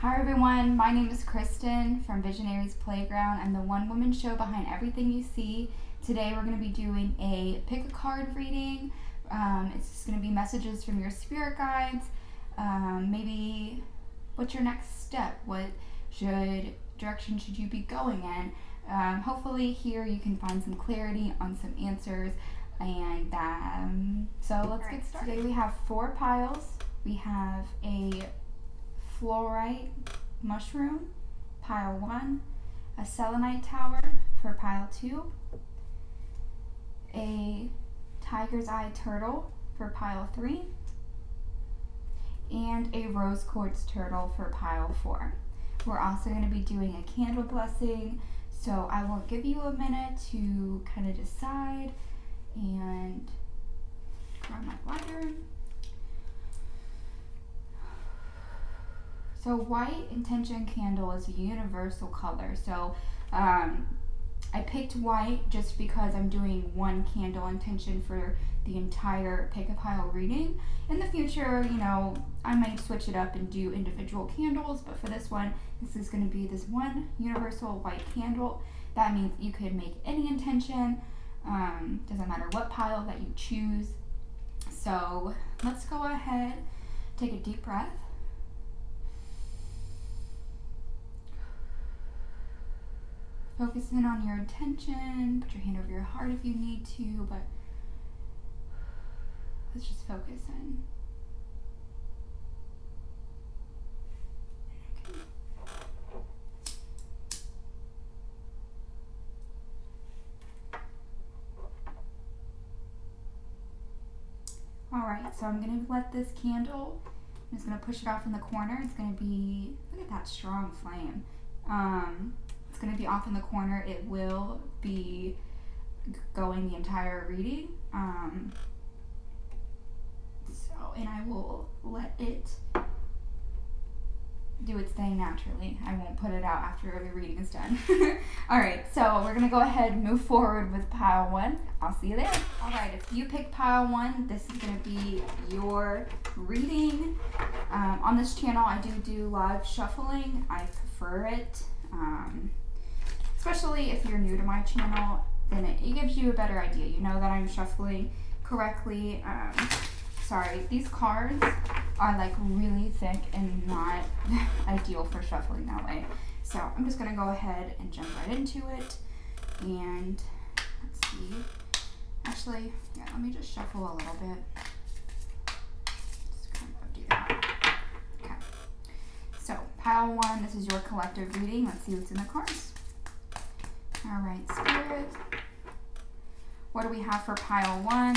Hi everyone, my name is Kristen from Visionaries Playground. I'm the one-woman show behind everything you see. Today we're going to be doing a pick a card reading. It's just going to be messages from your spirit guides. Maybe what's your next step? What direction should you be going in? Hopefully here you can find some clarity on some answers. And so let's get started. Today we have 4 piles. We have a fluorite mushroom, pile 1, a selenite tower for pile 2, a tiger's eye turtle for pile 3, and a rose quartz turtle for pile 4. We're also going to be doing a candle blessing, so I will give you a minute to kind of decide and grab my lighter. So white intention candle is a universal color. So I picked white just because I'm doing one candle intention for the entire pick a pile reading. In the future, I might switch it up and do individual candles, but for this one, this is going to be this one universal white candle. That means you could make any intention. Doesn't matter what pile that you choose. So let's go ahead, take a deep breath. Focus in on your intention. Put your hand over your heart if you need to, but let's just focus in. Okay. Alright, so I'm going to let this candle, I'm just going to push it off in the corner. It's going to be, look at that strong flame. It's going to be off in the corner. It will be going the entire reading. And I will let it do its thing naturally. I won't put it out after the reading is done. Alright, so we're going to go ahead and move forward with pile 1. I'll see you there. Alright, if you pick pile 1, this is going to be your reading. On this channel, I do live shuffling. I prefer it. Especially if you're new to my channel, then it gives you a better idea. You know that I'm shuffling correctly. Sorry, these cards are like really thick and not ideal for shuffling that way. So I'm just gonna go ahead and jump right into it. And let's see. Actually, yeah, let me just shuffle a little bit. Just kind of do that. Okay. So pile 1, this is your collective reading. Let's see what's in the cards. All right, Spirit. What do we have for pile 1?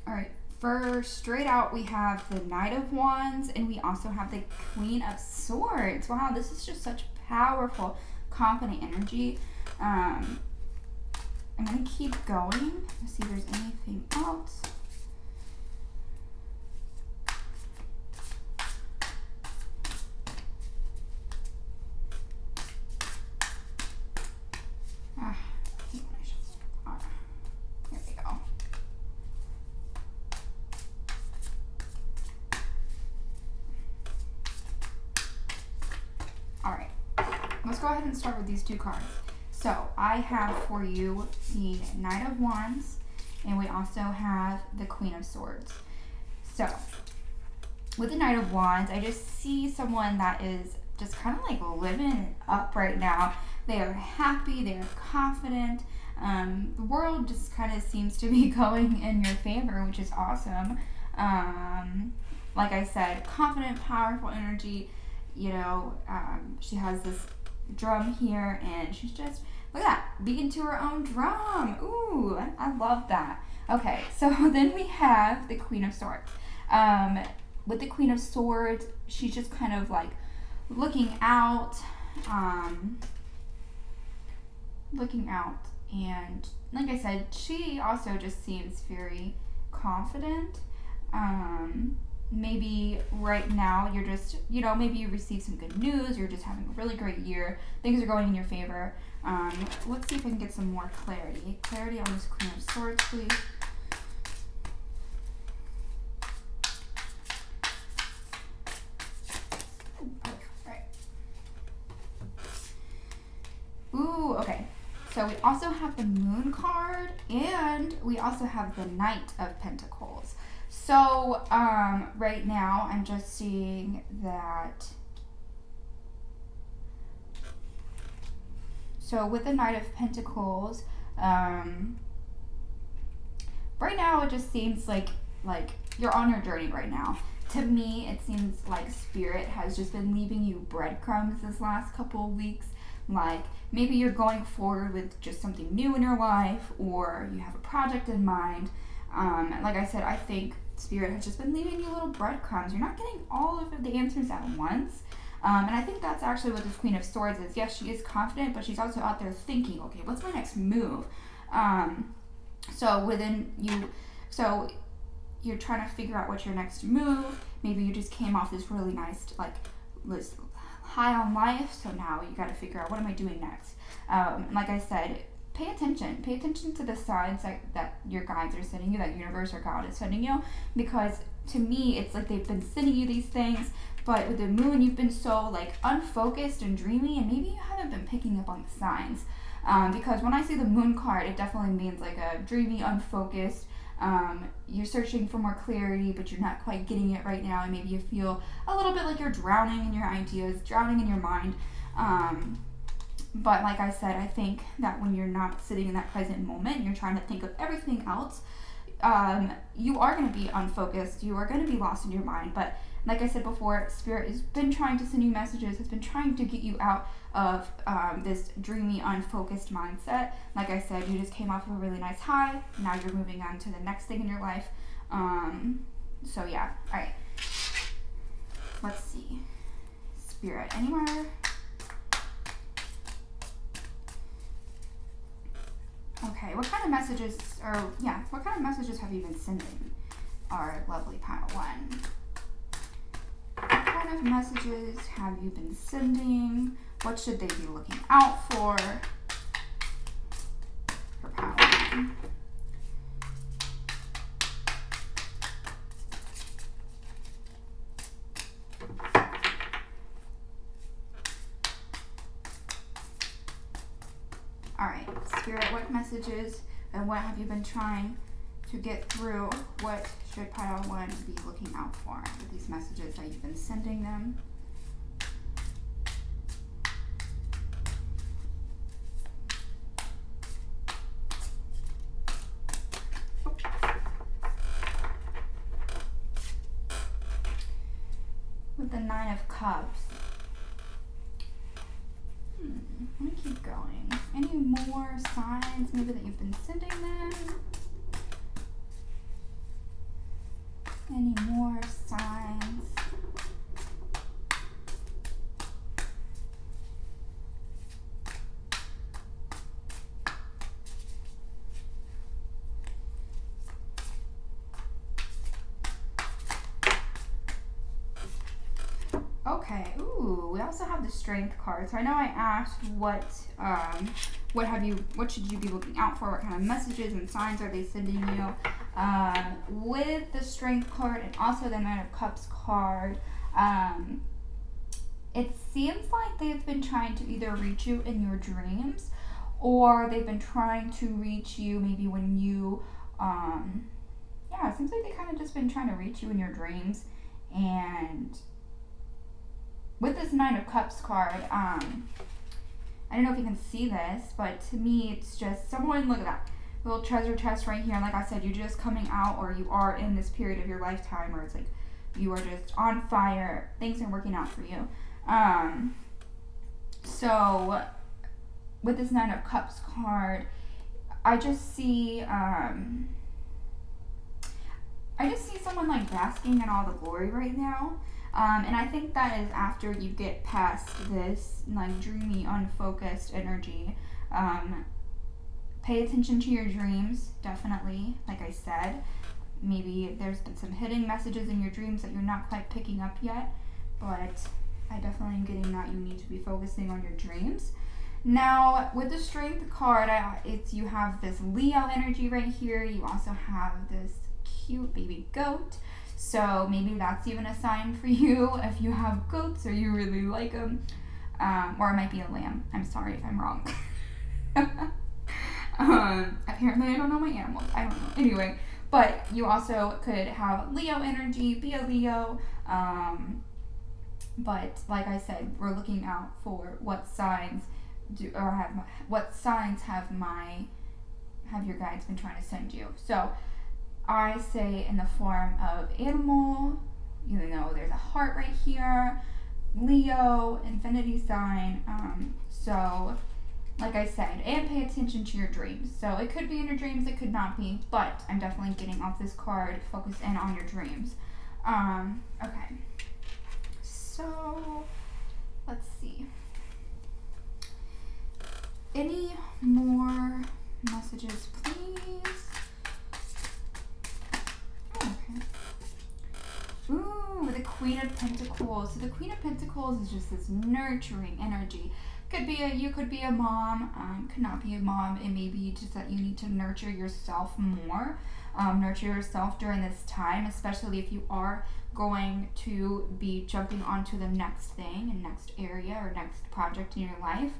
All right, for straight out, we have the Knight of Wands, and we also have the Queen of Swords. Wow, this is just such powerful, confident energy. I'm going to keep going. Let's see if there's anything else. Here we go. All right. Let's go ahead and start with these 2 cards. So I have for you the Knight of Wands, and we also have the Queen of Swords. So with the Knight of Wands, I just see someone that is just kind of like living up right now. They are happy, they are confident. The world just kind of seems to be going in your favor, which is awesome. Like I said, confident, powerful energy. She has this drum here, and she's just, look at that, beating to her own drum. Ooh, I love that. Okay, so then we have the Queen of Swords. With the Queen of Swords, she's just kind of like looking out, and like I said, she also just seems very confident. maybe right now you're just, maybe you received some good news, you're just having a really great year, things are going in your favor. Let's see if I can get some more clarity. Clarity on this Queen of Swords, please. Ooh, perfect. Right. Ooh, okay. So we also have the Moon card, and we also have the Knight of Pentacles. So, right now I'm just seeing that. So with the Knight of Pentacles, right now it just seems like you're on your journey right now. To me, it seems like Spirit has just been leaving you breadcrumbs this last couple of weeks. Like maybe you're going forward with just something new in your life, or you have a project in mind. Like I said, I think Spirit has just been leaving you little breadcrumbs. You're not getting all of the answers at once. And I think that's actually what this Queen of Swords is. Yes, she is confident, but she's also out there thinking, okay, what's my next move? So you're trying to figure out what's your next move. Maybe you just came off this really nice, this high on life, so now you got to figure out, what am I doing next? Like I said, pay attention to the signs that your guides are sending you, that universe or God is sending you, because to me it's like they've been sending you these things, but with the Moon you've been so unfocused and dreamy, and maybe you haven't been picking up on the signs, because when I see the Moon card, it definitely means a dreamy, unfocused, you're searching for more clarity, but you're not quite getting it right now, and maybe you feel a little bit like you're drowning in your ideas, drowning in your mind. But like I said, I think that when you're not sitting in that present moment, you're trying to think of everything else, you are going to be unfocused, you are going to be lost in your mind. But like I said before, Spirit has been trying to send you messages, has been trying to get you out of this dreamy, unfocused mindset. Like I said, you just came off of a really nice high. Now you're moving on to the next thing in your life. So yeah, all right. Let's see. Spirit, anywhere? Okay, what kind of messages have you been sending, our lovely pile one? What kind of messages have you been sending? What should they be looking out for pile one? Alright, Spirit, what messages and what have you been trying to get through? What should pile one be looking out for with these messages that you've been sending them? With the Nine of Cups. Let me keep going. Any more signs maybe that you've been sending them? Any more signs? Okay, ooh, we also have the Strength card. So I know I asked what should you be looking out for? What kind of messages and signs are they sending you? With the Strength card and also the Nine of Cups card, it seems like they've been trying to either reach you in your dreams, or they've been trying to reach you maybe when you, it seems like they kind of just been trying to reach you in your dreams. And with this Nine of Cups card, I don't know if you can see this, but to me it's just someone, look at that little treasure chest right here. And like I said, you're just coming out, or you are in this period of your lifetime where it's like you are just on fire, things are working out for you. So with this Nine of Cups card, I just see someone basking in all the glory right now. And I think that is after you get past this dreamy, unfocused energy. Pay attention to your dreams, definitely, like I said. maybe there's been some hidden messages in your dreams that you're not quite picking up yet, but I definitely am getting that you need to be focusing on your dreams. Now, with the Strength card, you have this Leo energy right here. You also have this cute baby goat. So maybe that's even a sign for you if you have goats or you really like them. Or it might be a lamb. I'm sorry if I'm wrong. Apparently I don't know my animals. I don't know. Anyway, but you also could have Leo energy, be a Leo. But like I said, we're looking out for what signs have your guides been trying to send you. So I say in the form of animal, even though there's a heart right here, Leo, infinity sign. So like I said, and pay attention to your dreams. So it could be in your dreams, it could not be, but I'm definitely getting off this card, focus in on your dreams. Okay. So let's see. Any more messages, please? Oh, okay. Ooh, the Queen of Pentacles. So the Queen of Pentacles is just this nurturing energy. You could be a mom, could not be a mom. It may be just that you need to nurture yourself more. Nurture yourself during this time, especially if you are going to be jumping onto the next thing and next area or next project in your life.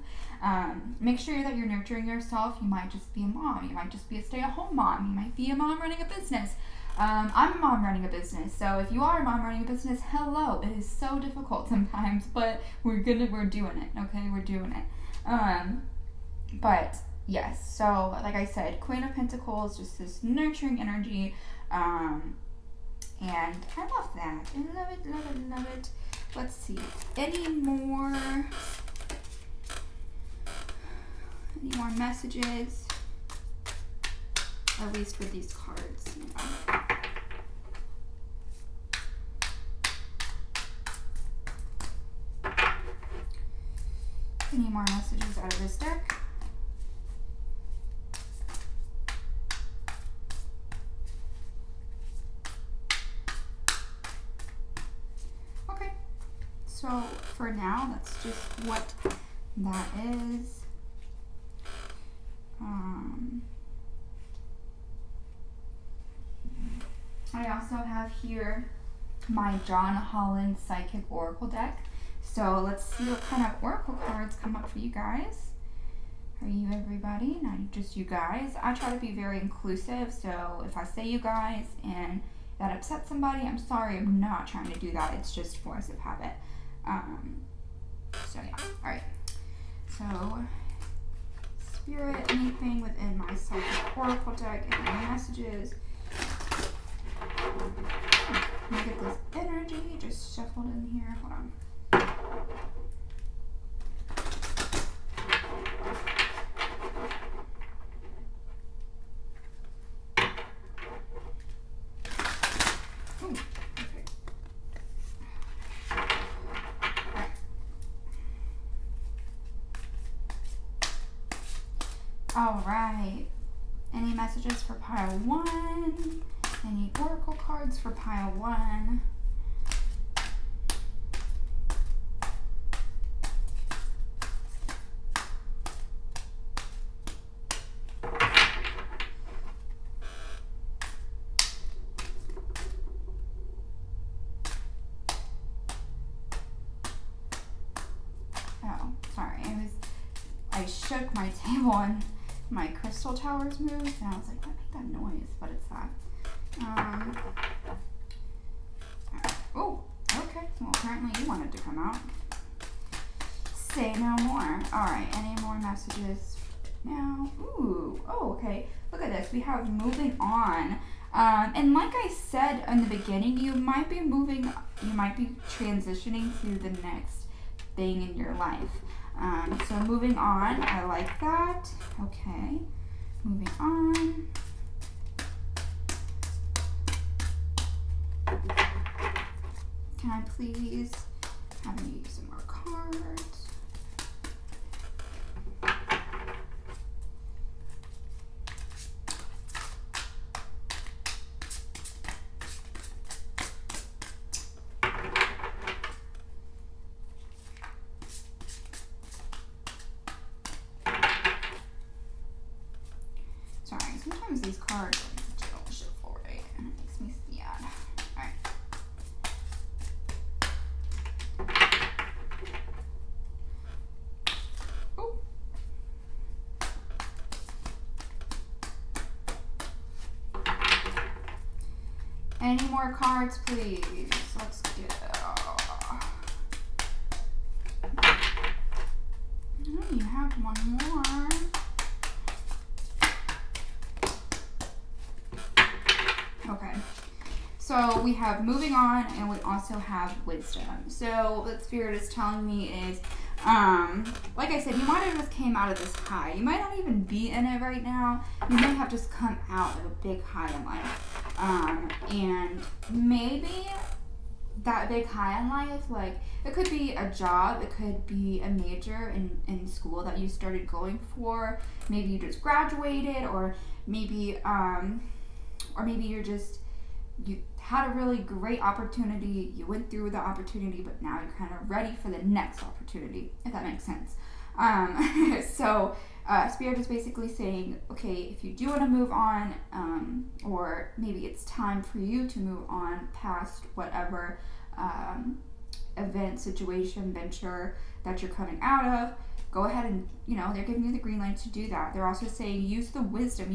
Make sure that you're nurturing yourself. You might just be a mom. You might just be a stay-at-home mom. You might be a mom running a business. I'm a mom running a business, so if you are a mom running a business, hello. It is so difficult sometimes, but we're doing it, okay? We're doing it. But yes, so like I said, Queen of Pentacles, just this nurturing energy, and I love that. I love it, love it, love it. Let's see. Any more messages? At least with these cards, you know. Any more messages out of this deck? Okay, so for now, that's just what that is. I also have here my John Holland Psychic Oracle deck. So let's see what kind of oracle cards come up for you guys. Are you everybody? Not just you guys. I try to be very inclusive, so if I say you guys and that upsets somebody, I'm sorry. I'm not trying to do that. It's just force of habit. So yeah. All right. So Spirit, anything within my Psychic Oracle deck, any messages? Let me get this energy just shuffled in here. Hold on. Ooh, okay. All right. Any messages for pile 1? Any oracle cards for pile 1? Oh, sorry. I shook my table and my crystal towers moved, and I was like, what made that noise? But it's that. Oh, okay. Well, apparently you wanted to come out. Say no more. Alright, any more messages now? Ooh, oh, okay. Look at this. We have moving on. And like I said in the beginning, you might be transitioning to the next thing in your life. So moving on, I like that. Okay, moving on. Can I please have you use some more cards? these cards don't shuffle right. And it makes me sad. Alright. Oh. Any more cards, please? Let's go. Oh, you have one more. Okay. So we have moving on, and we also have wisdom. So what Spirit is telling me is, like I said, you might have just came out of this high. You might not even be in it right now. You may have just come out of a big high in life. And maybe that big high in life, like, it could be a job, it could be a major in school that you started going for. Maybe you just graduated, or maybe you had a really great opportunity, you went through the opportunity, but now you're kind of ready for the next opportunity, if that makes sense. So Spirit is basically saying, okay, if you do want to move on, or maybe it's time for you to move on past whatever event, situation, venture that you're coming out of, go ahead and, they're giving you the green light to do that. They're also saying use the wisdom,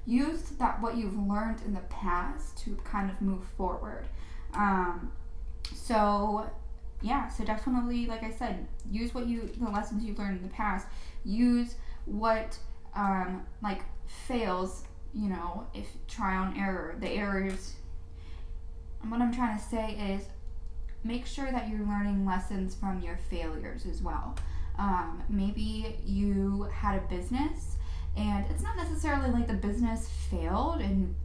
use that what you've learned in the past to kind of move forward. So definitely, like I said, use the lessons you've learned in the past. Use what fails, if trial and error, the errors. And what I'm trying to say is, make sure that you're learning lessons from your failures as well. Maybe you had a business, and it's not necessarily like the business failed,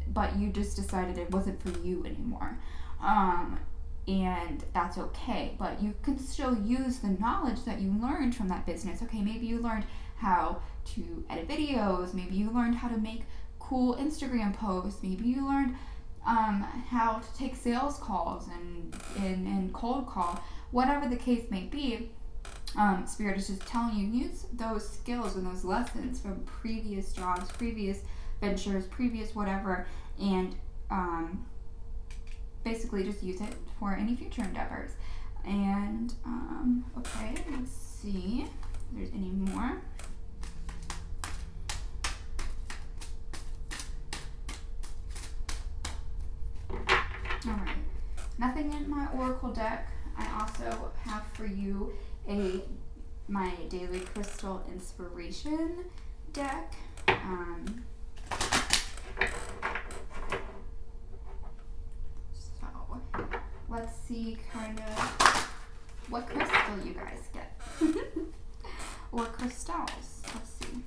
but you just decided it wasn't for you anymore. And that's okay, but you can still use the knowledge that you learned from that business. Okay, maybe you learned how to edit videos, maybe you learned how to make cool Instagram posts, maybe you learned how to take sales calls and cold call, whatever the case may be. Spirit is just telling you, use those skills and those lessons from previous jobs, previous ventures, previous whatever, and basically just use it for any future endeavors. And okay, let's see if there's any more. Alright, nothing in my Oracle deck. I also have for you my Daily Crystal Inspiration deck. So let's see kind of what crystal you guys get. Or crystals. Let's see.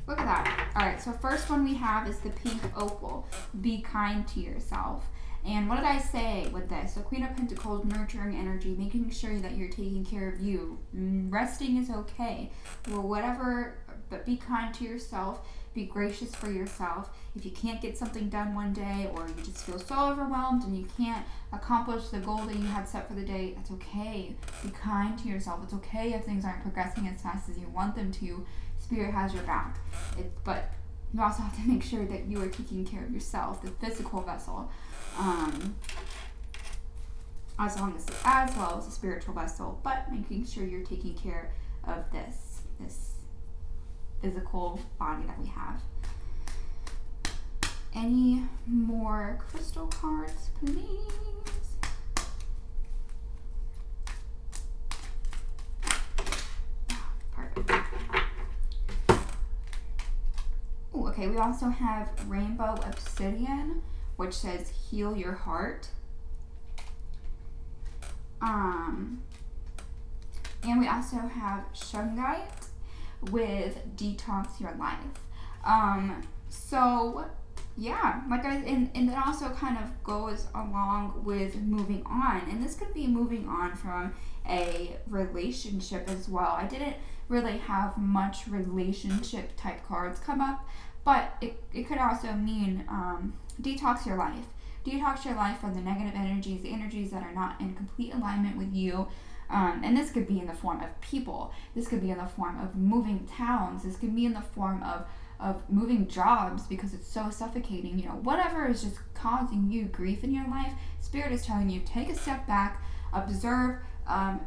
Look at that. Alright, so first one we have is the pink opal. Be kind to yourself. And what did I say with this? So Queen of Pentacles, nurturing energy, making sure that you're taking care of you. Resting is okay. Or whatever, but be kind to yourself. Be gracious for yourself. If you can't get something done one day, or you just feel so overwhelmed and you can't accomplish the goal that you had set for the day, that's okay. Be kind to yourself. It's okay if things aren't progressing as fast as you want them to. Spirit has your back. But you also have to make sure that you are taking care of yourself, the physical vessel, as well as the spiritual vessel, but making sure you're taking care of this physical body that we have. Any more crystal cards, please? Perfect. Ooh, okay, we also have Rainbow Obsidian, which says heal your heart. And we also have Shungite with detox your life. So yeah, and it also kind of goes along with moving on, and this could be moving on from a relationship as well. I didn't really have much relationship type cards come up, but it could also mean detox your life. detox your life from the negative energies, the energies that are not in complete alignment with you. And this could be in the form of people. This could be in the form of moving towns. This could be in the form of moving jobs because it's so suffocating. Whatever is just causing you grief in your life, Spirit is telling you, take a step back, observe,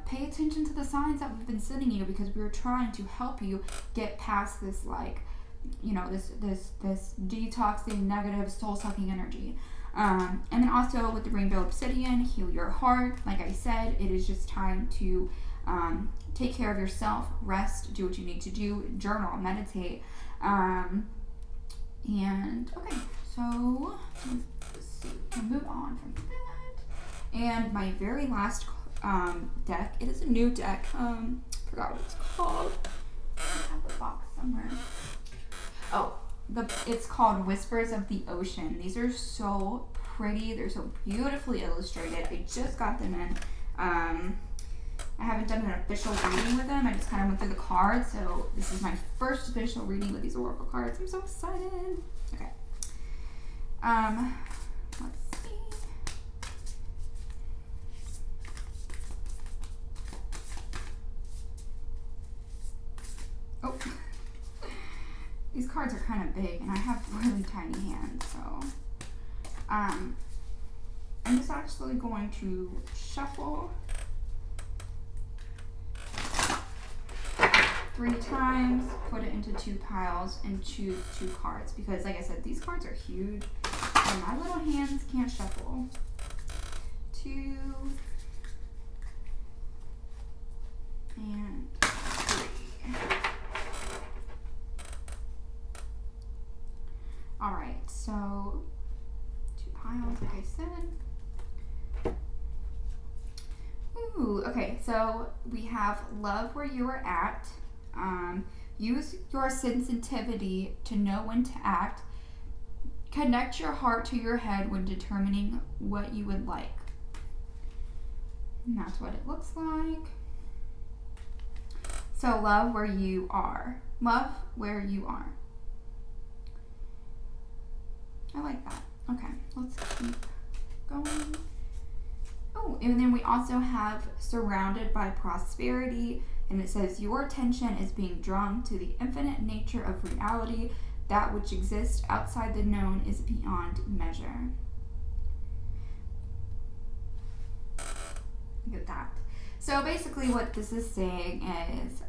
pay attention to the signs that we've been sending you, because we're trying to help you get past this, this detoxing, negative, soul-sucking energy. And then also with the Rainbow Obsidian, heal your heart. Like I said, it is just time to take care of yourself, rest, do what you need to do, journal, meditate. And okay, so let's see, we'll move on from that. And my very last deck, it is a new deck. Forgot what it's called. I have the box somewhere. Oh, it's called Whispers of the Ocean. These are so pretty. They're so beautifully illustrated. I just got them in. I haven't done an official reading with them. I just kind of went through the cards. So this is my first official reading with these oracle cards. I'm so excited. Okay. Let's see. Oh. These cards are kind of big, and I have really tiny hands, so I'm just actually going to shuffle 3 times, put it into 2 piles, and choose 2 cards, because like I said, these cards are huge, and my little hands can't shuffle. 2 and 3. Alright, so 2 piles, like I said. Ooh, okay, so we have love where you are at. Use your sensitivity to know when to act. Connect your heart to your head when determining what you would like. And that's what it looks like. So love where you are. Love where you are. I like that. Okay, let's keep going. Oh, and then we also have surrounded by prosperity, and it says your attention is being drawn to the infinite nature of reality. That which exists outside the known is beyond measure. Look at that. So basically what this is saying is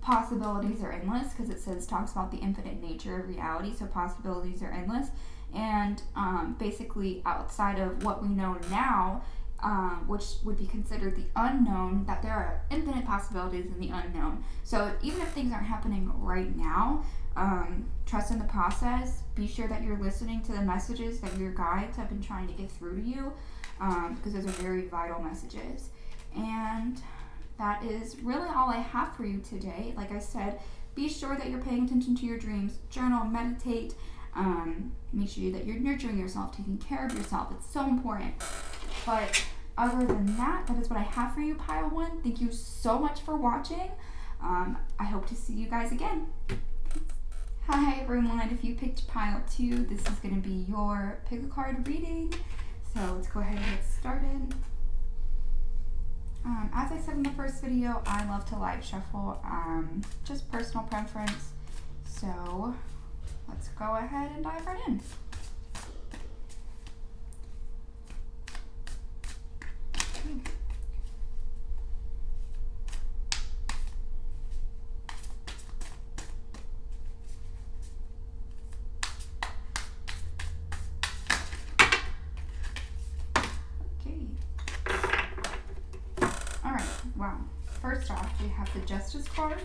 possibilities are endless, because it talks about the infinite nature of reality, so possibilities are endless. And basically outside of what we know now, which would be considered the unknown, that there are infinite possibilities in the unknown. So even if things aren't happening right now, trust in the process. Be sure that you're listening to the messages that your guides have been trying to get through to you, because those are very vital messages. And that is really all I have for you today. Like I said, be sure that you're paying attention to your dreams, journal, meditate, make sure that you're nurturing yourself, taking care of yourself. It's so important. But other than that, that is what I have for you, Pile 1. Thank you so much for watching. I hope to see you guys again. Hi everyone, if you picked Pile 2, this is going to be your pick a card reading. So let's go ahead and get started. As I said in the first video, I love to live shuffle, just personal preference. So let's go ahead and dive right in. Wow. First off, we have the Justice card.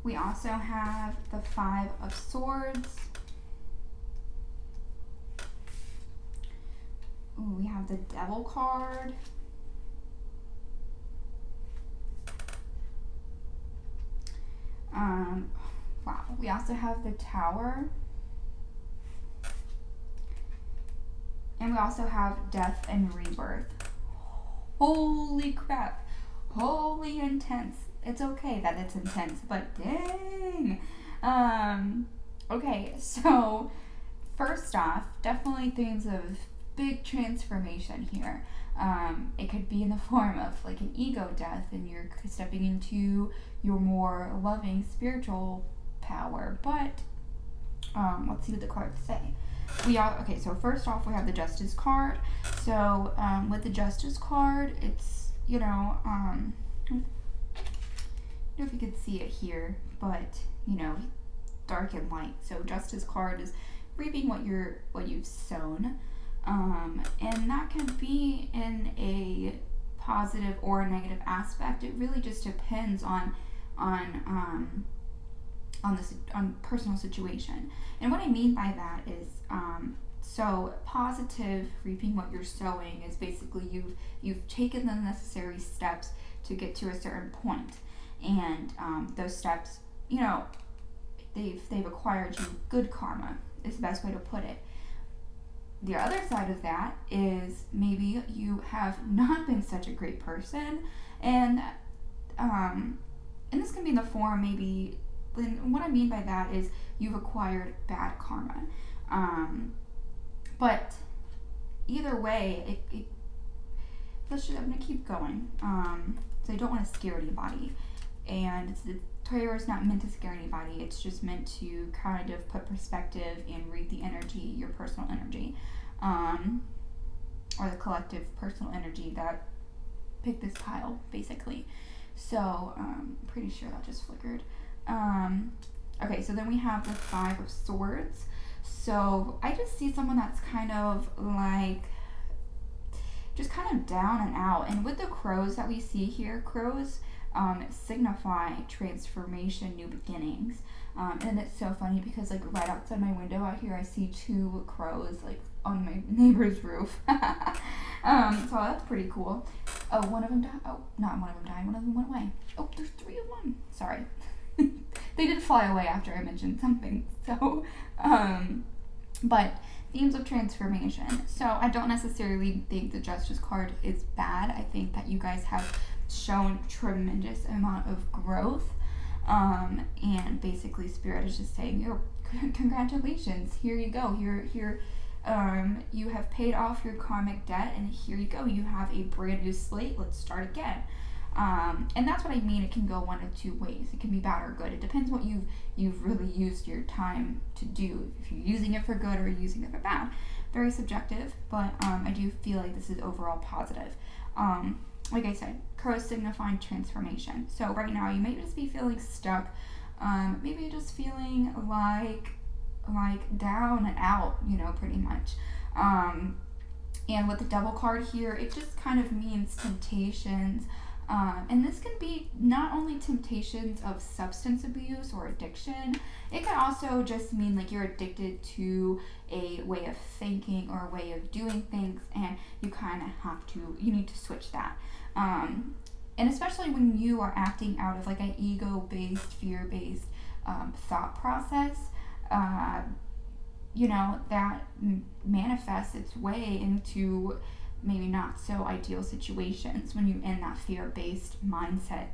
We also have the 5 of Swords. Ooh, we have the Devil card. Wow. We also have the Tower. And we also have Death and Rebirth. Holy crap. Holy intense. It's okay that it's intense, but dang. Okay, so first off, definitely themes of big transformation here. It could be in the form of like an ego death, and you're stepping into your more loving spiritual power. But let's see what the cards say. Okay, so first off, we have the Justice card. So with the Justice card, it's, I don't know if you could see it here, but dark and light. So Justice card is reaping what you've sown, and that can be in a positive or a negative aspect. It really just depends on personal situation. And what I mean by that is, so positive reaping what you're sowing is basically you've taken the necessary steps to get to a certain point, and those steps, they've acquired you good karma, is the best way to put it. The other side of that is maybe you have not been such a great person, and this can be in the form maybe. And what I mean by that is you've acquired bad karma. But either way, I'm going to keep going. So I don't want to scare anybody. And the prayer is not meant to scare anybody. It's just meant to kind of put perspective and read the energy, your personal energy, or the collective personal energy that picked this pile, basically. So I'm pretty sure that just flickered. Okay, so then we have the Five of Swords. So I just see someone that's kind of like just kind of down and out. And with the crows that we see here, crows signify transformation, new beginnings. And it's so funny because like right outside my window out here, I see two crows like on my neighbor's roof. So that's pretty cool. Oh, one of them died. Oh, not one of them died. One of them went away. Oh, there's three of them. Sorry. They did fly away after I mentioned something. So, but themes of transformation. So I don't necessarily think the Justice card is bad. I think that you guys have shown tremendous amount of growth. And basically Spirit is just saying, congratulations, here you go. You have paid off your karmic debt, and here you go. You have a brand new slate. Let's start again. And that's what I mean. It can go one of two ways. It can be bad or good. It depends what you've really used your time to do. If you're using it for good or using it for bad. Very subjective, but I do feel like this is overall positive. Like I said, crows signifying transformation. So right now you may just be feeling stuck. Maybe just feeling like down and out, pretty much. And with the Devil card here, it just kind of means temptations. And this can be not only temptations of substance abuse or addiction, it can also just mean like you're addicted to a way of thinking or a way of doing things, and you kind of you need to switch that. And especially when you are acting out of like an ego-based, fear-based thought process, that manifests its way into maybe not so ideal situations when you're in that fear-based mindset.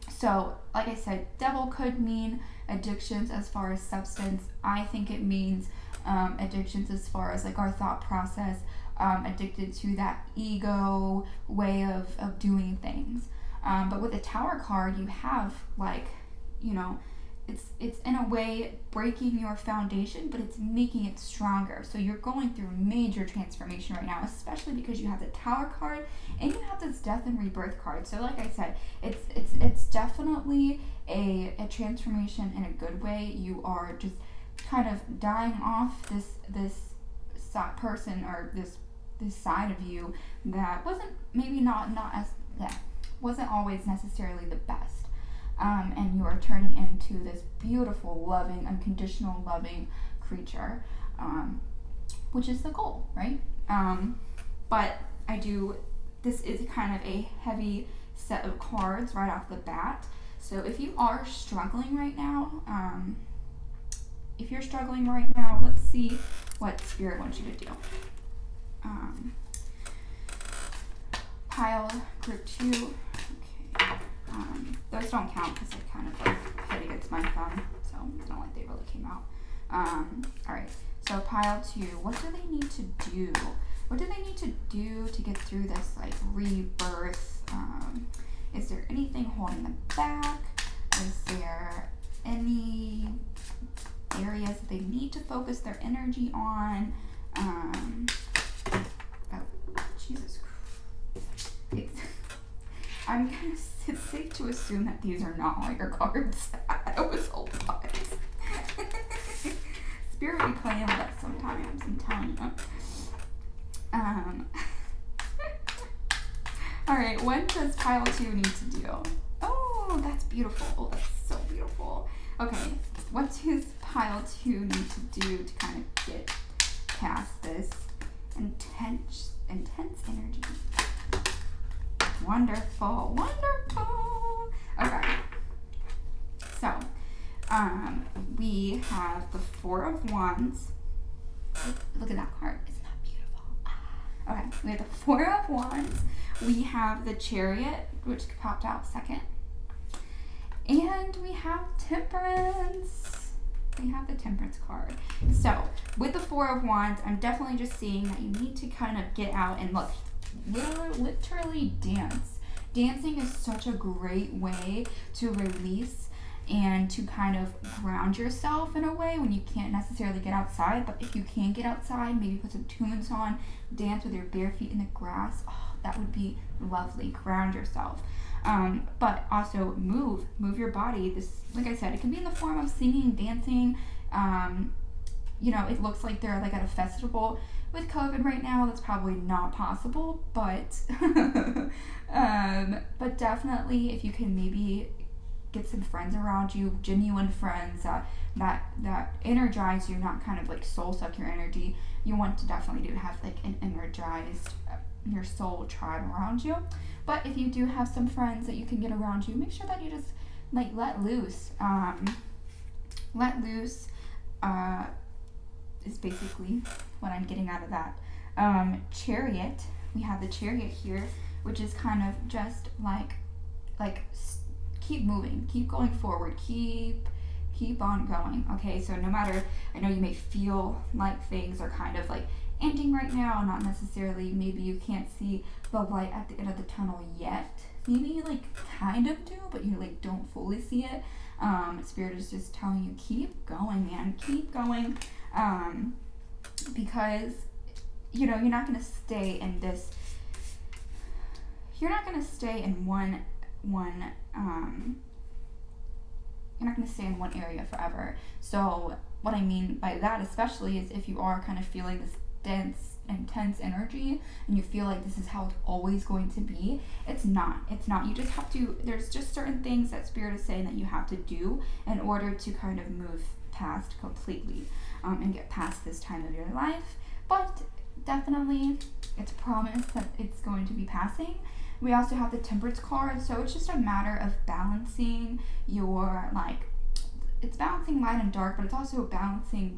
So like I said, devil could mean addictions as far as substance. I think it means addictions as far as like our thought process, addicted to that ego way of doing things. But with the Tower card, you have like, it's in a way breaking your foundation, but it's making it stronger. So you're going through major transformation right now, especially because you have the Tower card and you have this Death and Rebirth card. So like I said, it's definitely a transformation in a good way. You are just kind of dying off this person or this side of you that wasn't wasn't always necessarily the best. And you are turning into this beautiful, loving, unconditional loving creature, which is the goal, right? But this is kind of a heavy set of cards right off the bat. So if you are struggling right now, let's see what Spirit wants you to do. Pile group 2. Okay. Those don't count because I kind of like hit against my thumb, so it's not like they really came out. Alright, so pile 2, what do they need to do? What do they need to do to get through this, like, rebirth? Is there anything holding them back? Is there any areas that they need to focus their energy on? Oh, Jesus Christ. I'm gonna, it's safe to assume that these are not all your cards. That was a lot. Spirit be playing with us sometimes, I'm telling you. Alright, what does pile 2 need to do? Oh, that's beautiful. Oh, that's so beautiful. Okay, what does pile 2 need to do to kind of get past this intense energy? Wonderful, wonderful. Okay, so we have the 4 of Wands. Look at that card. Isn't that beautiful? Okay, we have the 4 of Wands. We have the Chariot, which popped out second. And we have Temperance. We have the Temperance card. So, with the 4 of Wands, I'm definitely just seeing that you need to kind of get out and look, literally dance. Dancing is such a great way to release and to kind of ground yourself in a way when you can't necessarily get outside. But if you can get outside, maybe put some tunes on, dance with your bare feet in the grass. Oh, that would be lovely. Ground yourself. But also move your body. This, like I said, it can be in the form of singing, dancing. You know, it looks like they're like at a festival. With COVID right now, that's probably not possible, but but definitely if you can maybe get some friends around you, genuine friends that energize you, not kind of like soul suck your energy. You want to definitely do have like an energized your soul tribe around you. But if you do have some friends that you can get around you, make sure that you just like let loose. Let loose is basically what I'm getting out of that. Chariot, we have the Chariot here, which is kind of just like keep moving, keep going forward, keep on going. Okay, so no matter, I know you may feel like things are kind of like ending right now, not necessarily, maybe you can't see the light at the end of the tunnel yet. Maybe you like kind of do, but you like don't fully see it. Spirit is just telling you keep going, man, keep going. Because you know you're not gonna stay in this. You're not gonna stay in one. You're not gonna stay in one area forever. So what I mean by that, especially, is if you are kind of feeling this dense, intense energy, and you feel like this is how it's always going to be. It's not. You just have to. There's just certain things that Spirit is saying that you have to do in order to kind of move past completely. And get past this time of your life. But definitely it's promised that it's going to be passing. We also have the Temperance card, so it's just a matter of balancing your, like, it's balancing light and dark, but it's also balancing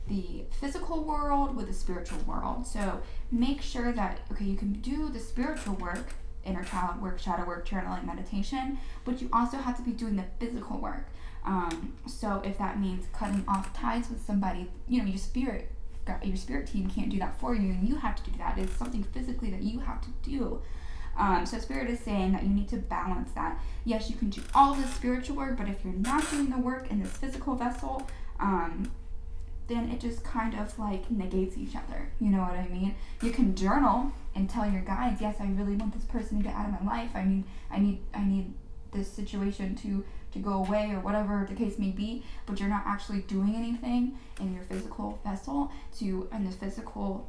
the physical world with the spiritual world. So make sure that, okay, you can do the spiritual work, inner child work, shadow work, journaling, meditation, but you also have to be doing the physical work. So if that means cutting off ties with somebody, you know, your spirit team can't do that for you, and you have to do that. It's something physically that you have to do. So Spirit is saying that you need to balance that. Yes, you can do all this spiritual work, but if you're not doing the work in this physical vessel, then it just kind of like negates each other. You know what I mean? You can journal and tell your guides, yes, I really want this person to get out of my life. I need this situation to go away, or whatever the case may be, but you're not actually doing anything in your physical vessel in the physical,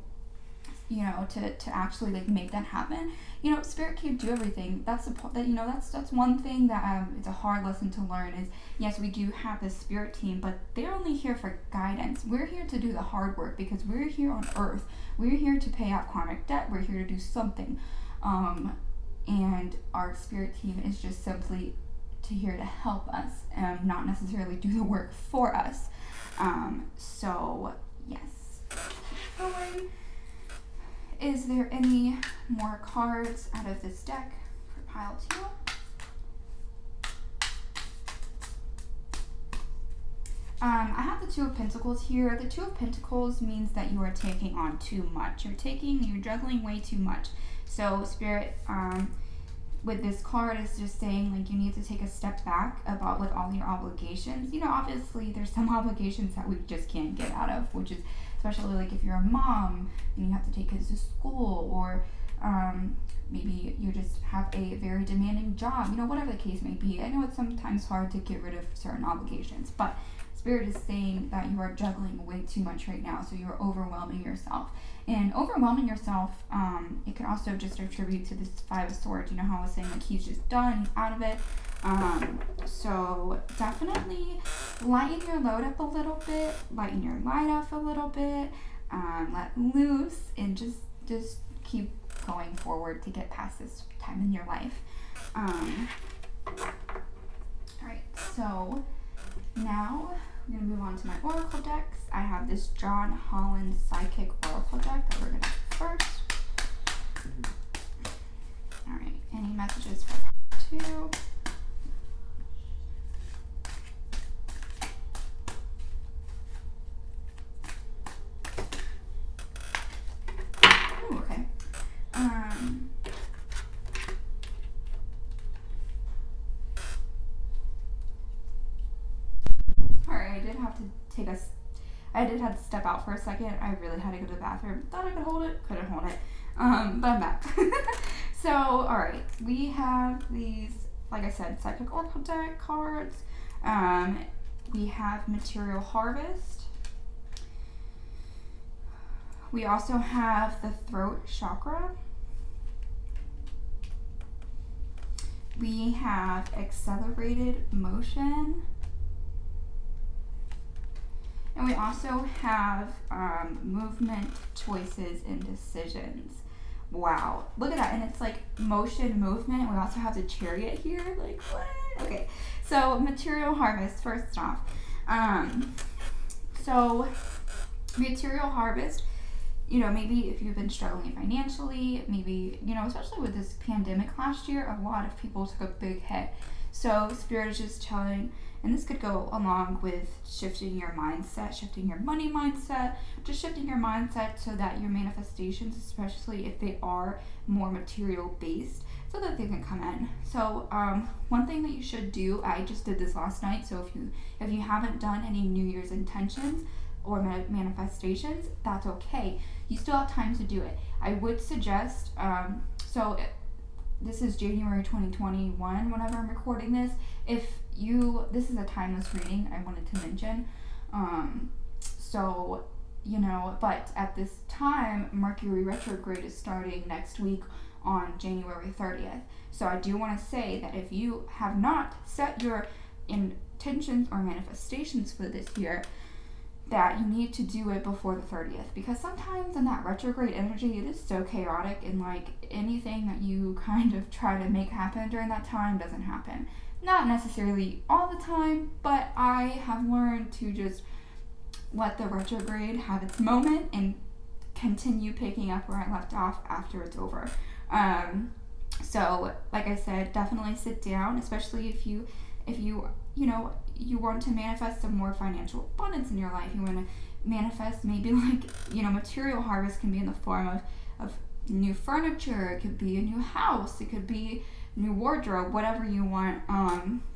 you know, to actually like make that happen. You know, Spirit can't do everything. That's that's one thing that it's a hard lesson to learn is, yes, we do have this Spirit team, but they're only here for guidance. We're here to do the hard work because we're here on earth. We're here to pay out karmic debt. We're here to do something. And our Spirit team is just simply here to help us and not necessarily do the work for us. So yes. Going. Is there any more cards out of this deck for pile 2? I have the Two of Pentacles here. The Two of Pentacles means that you are taking on too much. You're juggling way too much. So Spirit, with this card is just saying like you need to take a step back about with all your obligations. You know, obviously there's some obligations that we just can't get out of, which is especially like if you're a mom and you have to take kids to school, or maybe you just have a very demanding job, you know, whatever the case may be. I know it's sometimes hard to get rid of certain obligations, but Spirit is saying that you are juggling way too much right now, so you're overwhelming yourself. And overwhelming yourself, it can also just attribute to this Five of Swords. You know how I was saying, like, he's just done, he's out of it. So definitely lighten your load up a little bit, lighten your light up a little bit, let loose, and just keep going forward to get past this time in your life. Alright, so now I'm going to move on to my oracle decks. I have this John Holland Psychic Oracle deck that we're going to do first. Alright, any messages for part 2? Ooh, okay. I did have to step out for a second. I really had to go to the bathroom. Thought I could hold it, couldn't hold it. But I'm back. So, alright, we have these, like I said, Psychic Oracle deck cards. We have Material Harvest. We also have the Throat Chakra. We have Accelerated Motion. And we also have movement, choices, and decisions. Wow. Look at that. And it's like motion, movement. We also have the Chariot here. Like, what? Okay. So, Material Harvest, first off. So, Material Harvest, you know, maybe if you've been struggling financially, maybe, you know, especially with this pandemic last year, a lot of people took a big hit. So, Spirit is just telling, and this could go along with shifting your mindset, shifting your money mindset, just shifting your mindset so that your manifestations, especially if they are more material based, so that they can come in. So one thing that you should do, I just did this last night, so if you haven't done any New Year's intentions or manifestations, that's okay. You still have time to do it. I would suggest, this is January 2021 whenever I'm recording this. This is a timeless reading, I wanted to mention. So, you know, but at this time, Mercury retrograde is starting next week on January 30th. So I do want to say that if you have not set your intentions or manifestations for this year, that you need to do it before the 30th, because sometimes in that retrograde energy, it is so chaotic, and like anything that you kind of try to make happen during that time doesn't happen. Not necessarily all the time, but I have learned to just let the retrograde have its moment and continue picking up where I left off after it's over. So like I said, definitely sit down, especially if you know, you want to manifest some more financial abundance in your life. You want to manifest maybe like, you know, Material Harvest can be in the form of new furniture. It could be a new house. It could be new wardrobe, whatever you want.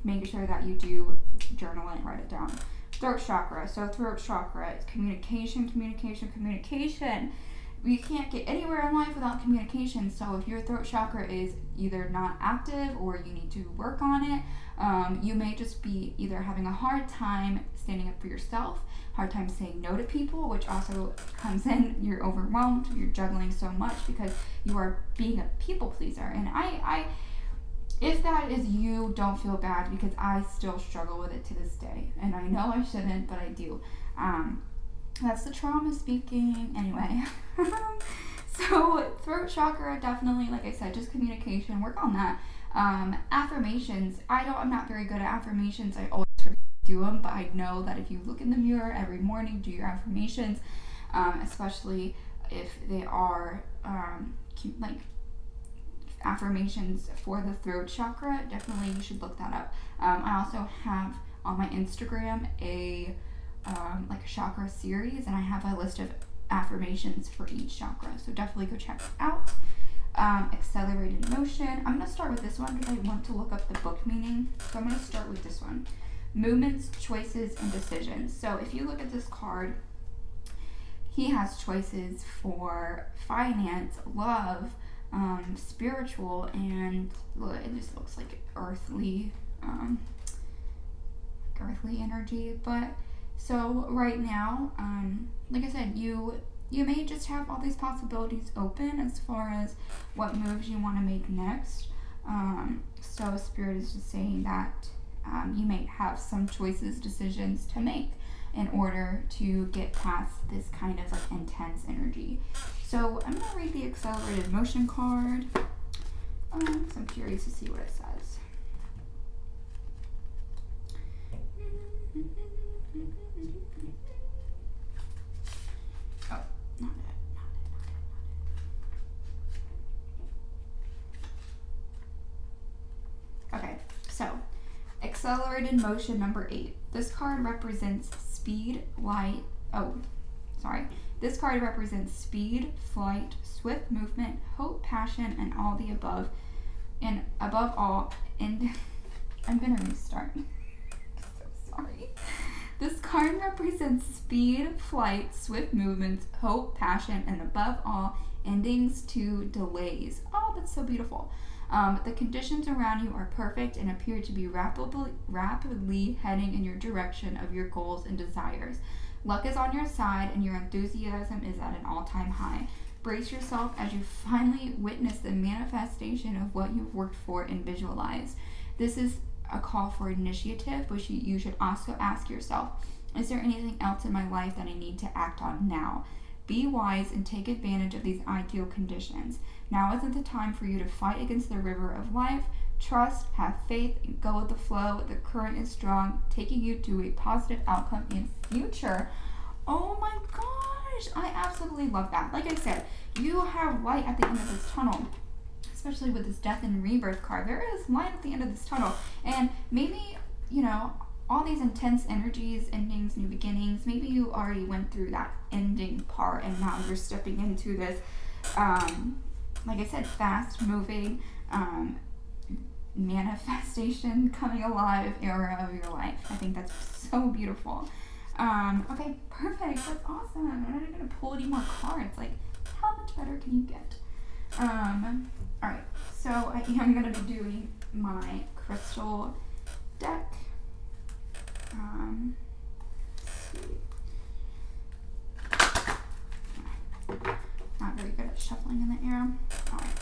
Make sure that you do journal and write it down. Throat chakra. So throat chakra is communication. We can't get anywhere in life without communication. So if your throat chakra is either not active or you need to work on it, you may just be either having a hard time standing up for yourself, hard time saying no to people, which also comes in. You're overwhelmed, you're juggling so much because you are being a people pleaser. And I if that is you, don't feel bad, because I still struggle with it to this day. And I know I shouldn't, but I do. That's the trauma speaking. Anyway. So throat chakra, definitely, like I said, just communication. Work on that. Affirmations. I'm not very good at affirmations. I always forget to do them, but I know that if you look in the mirror every morning, do your affirmations, especially if they are like affirmations for the throat chakra. Definitely you should look that up. I also have on my Instagram a like a chakra series, and I have a list of affirmations for each chakra, so definitely go check it out. Accelerated motion. I'm going to start with this one because I want to look up the book meaning, so I'm going to start with this one. Movements, choices, and decisions. So if you look at this card, he has choices for finance, love, spiritual, and it just looks like earthly energy. But so right now, like I said, you may just have all these possibilities open as far as what moves you want to make next. So Spirit is just saying that you may have some choices, decisions to make in order to get past this kind of like intense energy. So I'm going to read the accelerated motion card. So I'm curious to see what it says. Oh, not it. Okay, so accelerated motion number 8. This card represents speed, light. This card represents speed, flight, swift movement, hope, passion, and all the above. And above all, and I'm gonna restart. So sorry. This card represents speed, flight, swift movements, hope, passion, and above all, endings to delays. Oh, that's so beautiful. The conditions around you are perfect and appear to be rapidly heading in your direction of your goals and desires. Luck is on your side and your enthusiasm is at an all-time high. Brace yourself as you finally witness the manifestation of what you've worked for and visualized. This is a call for initiative, but you should also ask yourself, is there anything else in my life that I need to act on now? Be wise and take advantage of these ideal conditions. Now isn't the time for you to fight against the river of life. Trust, have faith, and go with the flow. The current is strong, taking you to a positive outcome in future. Oh my gosh, I absolutely love that. Like I said, you have light at the end of this tunnel, especially with this death and rebirth card. There is light at the end of this tunnel, and maybe, all these intense energies, endings, new beginnings, maybe you already went through that ending part and now you're stepping into this, like I said, fast moving, manifestation, coming alive era of your life. I think that's so beautiful. Okay, perfect. That's awesome. I'm not even going to pull any more cards. Like, how much better can you get? Alright, so I am going to be doing my crystal deck. Let's see. Not very good at shuffling in the air. Alright.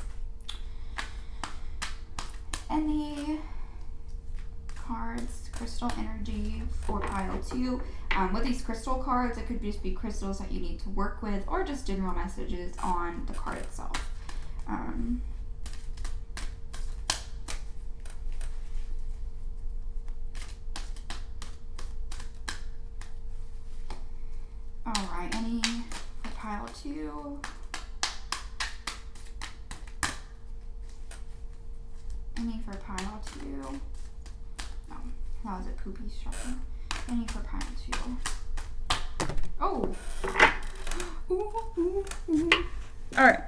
Any cards, crystal energy for pile 2. With these crystal cards, it could just be crystals that you need to work with or just general messages on the card itself. Alright, any for pile 2? Any for pile 2? No, that was a poopy shuffle. Any for pile 2? Oh! Ooh, ooh, ooh. Alright,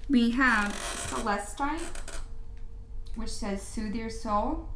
we have Celestite, which says soothe your soul.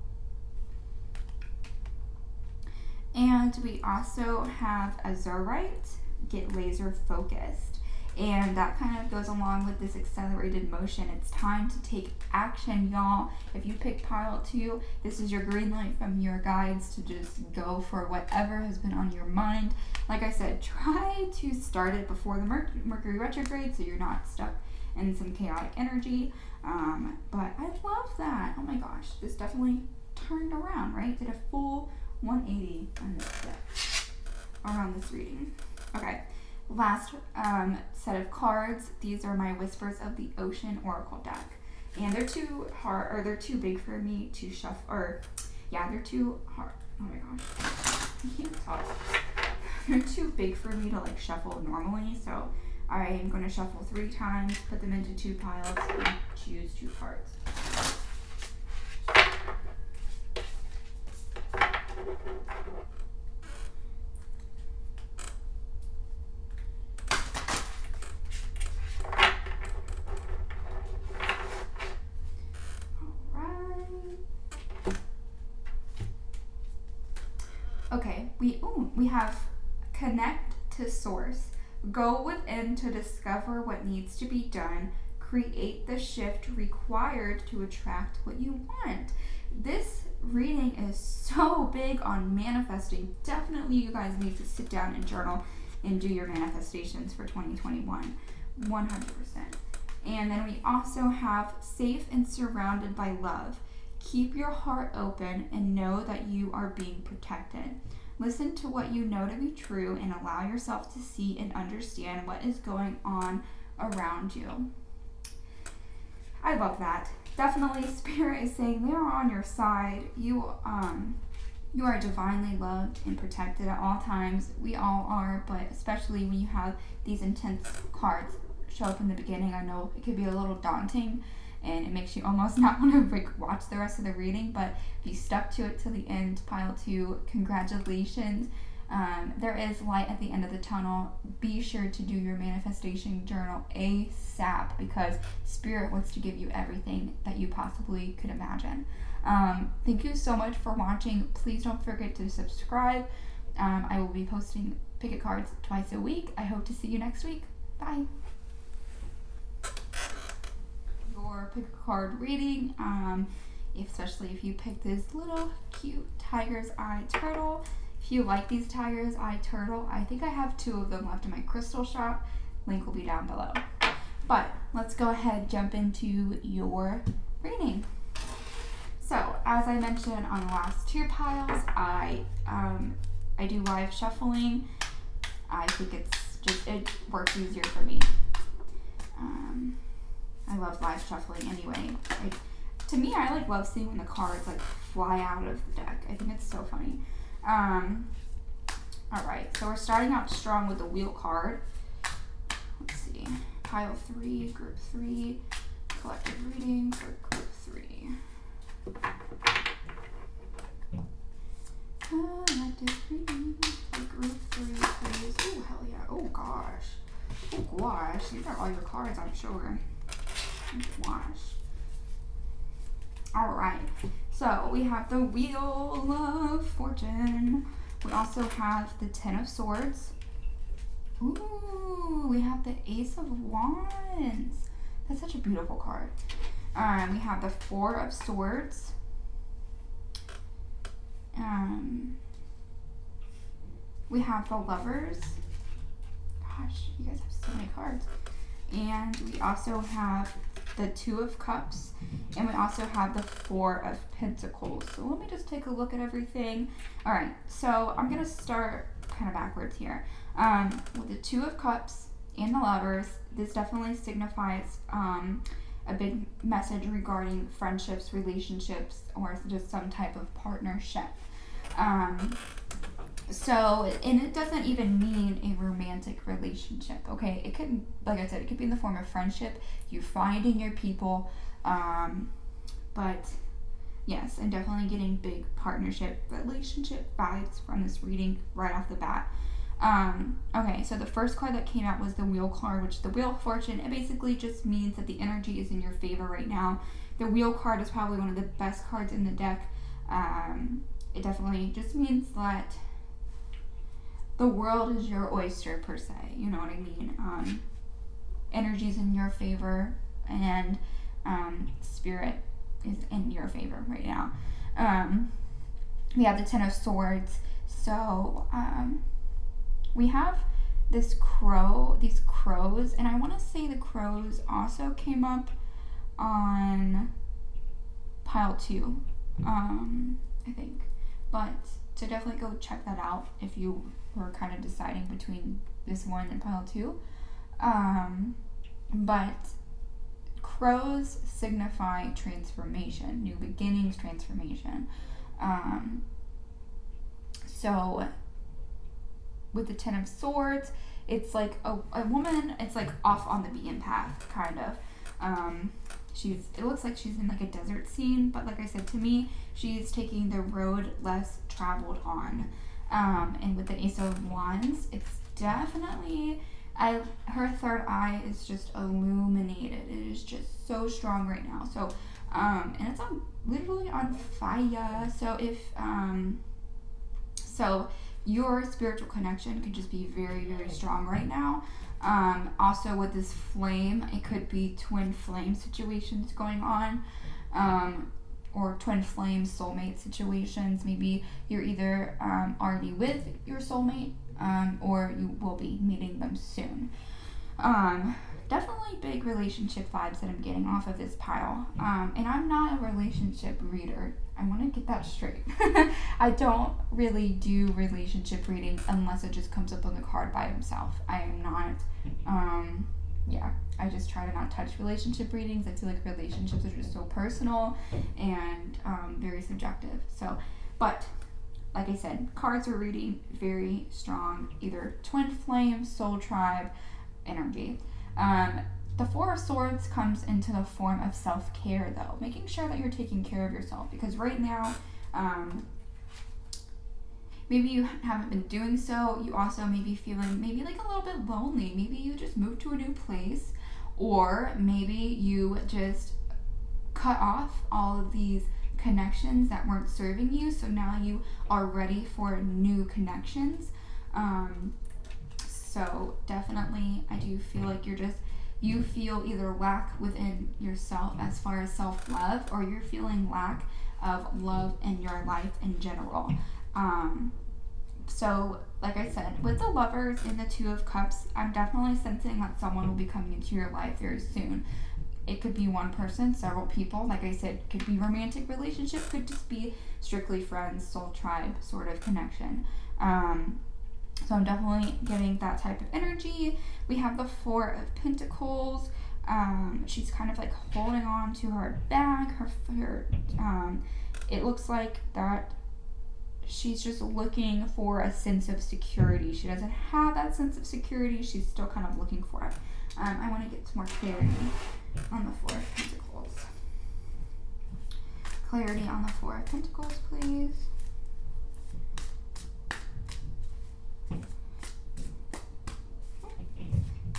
And we also have Azurite, get laser focused. And that kind of goes along with this accelerated motion. It's time to take action, y'all. If you pick pile 2, this is your green light from your guides to just go for whatever has been on your mind. Like I said, try to start it before the Mercury retrograde so you're not stuck in some chaotic energy. But I love that. Oh my gosh, this definitely turned around, right? Did a full 180 on this deck, around this reading. Okay, last set of cards. These are my Whispers of the Ocean Oracle deck, and they're too hard, or they're too big for me to shuffle. Or yeah, they're too hard. Oh my gosh, I can't talk. They're too big for me to like shuffle normally, so I am going to shuffle 3 times, put them into 2 piles, and choose 2 cards. we have connect to source. Go within to discover what needs to be done. Create the shift required to attract what you want. This reading is so big on manifesting. Definitely you guys need to sit down and journal and do your manifestations for 2021. 100%. And then we also have safe and surrounded by love. Keep your heart open and know that you are being protected. Listen to what you know to be true and allow yourself to see and understand what is going on around you. I love that. Definitely Spirit is saying they are on your side. You are divinely loved and protected at all times. We all are, but especially when you have these intense cards show up in the beginning, I know it could be a little daunting and it makes you almost not want to like watch the rest of the reading, but if you stuck to it to the end, pile 2, congratulations. There is light at the end of the tunnel. Be sure to do your manifestation journal ASAP because Spirit wants to give you everything that you possibly could imagine. Thank you so much for watching. Please don't forget to subscribe. I will be posting picket cards twice a week. I hope to see you next week. Bye. Your pick a card reading, especially if you pick this little cute tiger's eye turtle. If you like these tiger's eye turtle, I think I have 2 of them left in my crystal shop. Link will be down below. But let's go ahead and jump into your reading. So as I mentioned on the last 2 piles, I do live shuffling. I think it works easier for me. I love live shuffling anyway. To me, I love seeing when the cards fly out of the deck. I think it's so funny. Alright, so we're starting out strong with the wheel card. Let's see. Pile 3, group 3, collective reading for group 3. Collective reading for group 3, please. Oh, hell yeah. Oh, gosh. Oh, gosh. These are all your cards, I'm sure. Gosh. Alright, so we have the Wheel of Fortune. We also have the 10 of Swords. Ooh, we have the Ace of Wands. That's such a beautiful card. We have the 4 of Swords. We have the Lovers. Gosh, you guys have so many cards. And we also have the 2 of Cups, and we also have the 4 of Pentacles. So let me just take a look at everything. All right, so I'm gonna start kind of backwards here. With the 2 of Cups and the Lovers, this definitely signifies a big message regarding friendships, relationships, or just some type of partnership. So, and it doesn't even mean a romantic relationship, okay? It could, like I said, it could be in the form of friendship, you finding your people, but yes, I'm definitely getting big partnership, relationship vibes from this reading right off the bat. Okay, so the first card that came out was the Wheel card, which the Wheel of Fortune, it basically just means that the energy is in your favor right now. The Wheel card is probably one of the best cards in the deck. It definitely just means that the world is your oyster, per se. You know what I mean? Energy's in your favor, and Spirit is in your favor right now. We have the 10 of Swords. So, we have these crows, and I want to say the crows also came up on pile 2, I think. But to definitely go check that out if you were kind of deciding between this one and pile 2. But crows signify transformation, new beginnings, transformation. So with the 10 of Swords, it's like a woman, it's like off on the beaten path, kind of. It looks like she's in like a desert scene, but like I said, to me, she's taking the road less traveled on. And with the Ace of Wands, it's definitely, her third eye is just illuminated. It is just so strong right now. So, and it's literally on fire. So your spiritual connection could just be very, very strong right now. Also with this flame, it could be twin flame situations going on, or twin flame soulmate situations. Maybe you're either already with your soulmate, or you will be meeting them soon. Definitely big relationship vibes that I'm getting off of this pile. And I'm not a relationship reader. I want to get that straight. I don't really do relationship reading unless it just comes up on the card by himself. I am not, I just try to not touch relationship readings. I feel like relationships are just so personal and very subjective. So, but like I said, cards are reading very strong, either twin flame, soul tribe energy. The Four of Swords comes into the form of self-care, though, making sure that you're taking care of yourself, because right now, maybe you haven't been doing so. You also may be feeling maybe like a little bit lonely. Maybe you just moved to a new place, or maybe you just cut off all of these connections that weren't serving you, so now you are ready for new connections. So definitely, I do feel like you feel either lack within yourself as far as self-love, or you're feeling lack of love in your life in general. So like I said, with the Lovers and the Two of Cups, I'm definitely sensing that someone will be coming into your life very soon. It could be one person, several people. Like I said, could be romantic relationship, could just be strictly friends, soul tribe sort of connection. So I'm definitely getting that type of energy. We have the Four of Pentacles. She's kind of like holding on to her bag. It looks like that she's just looking for a sense of security. She doesn't have that sense of security. She's still kind of looking for it. I want to get some more clarity on the Four of Pentacles. Clarity on the Four of Pentacles, please.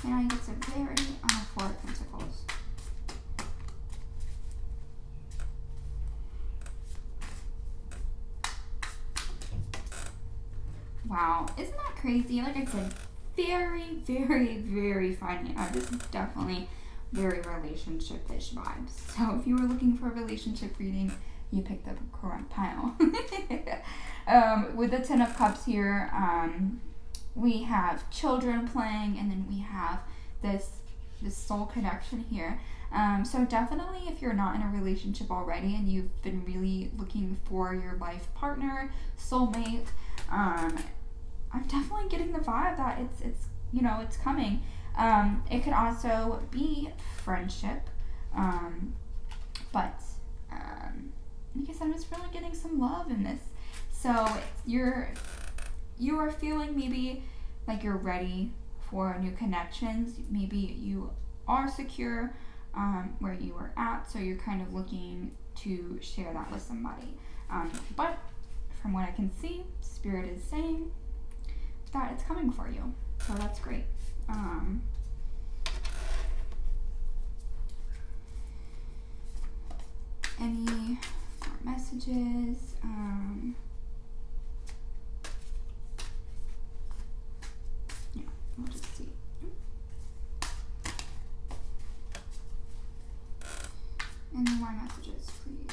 And I get some clarity on the Four of Pentacles. Wow, isn't that crazy? Like I said, very, very, very finding out. This is definitely very relationship-ish vibes. So if you were looking for a relationship reading, you picked the correct pile. With the Ten of Cups here, we have children playing, and then we have this soul connection here. So definitely, if you're not in a relationship already and you've been really looking for your life partner, soulmate, I'm definitely getting the vibe that it's coming. It could also be friendship, but I guess I'm just really getting some love in this. So you are feeling maybe like you're ready for new connections. Maybe you are secure where you are at, so you're kind of looking to share that with somebody. But from what I can see, Spirit is saying that it's coming for you, so that's great. Any more messages? We'll just see. Any more messages, please?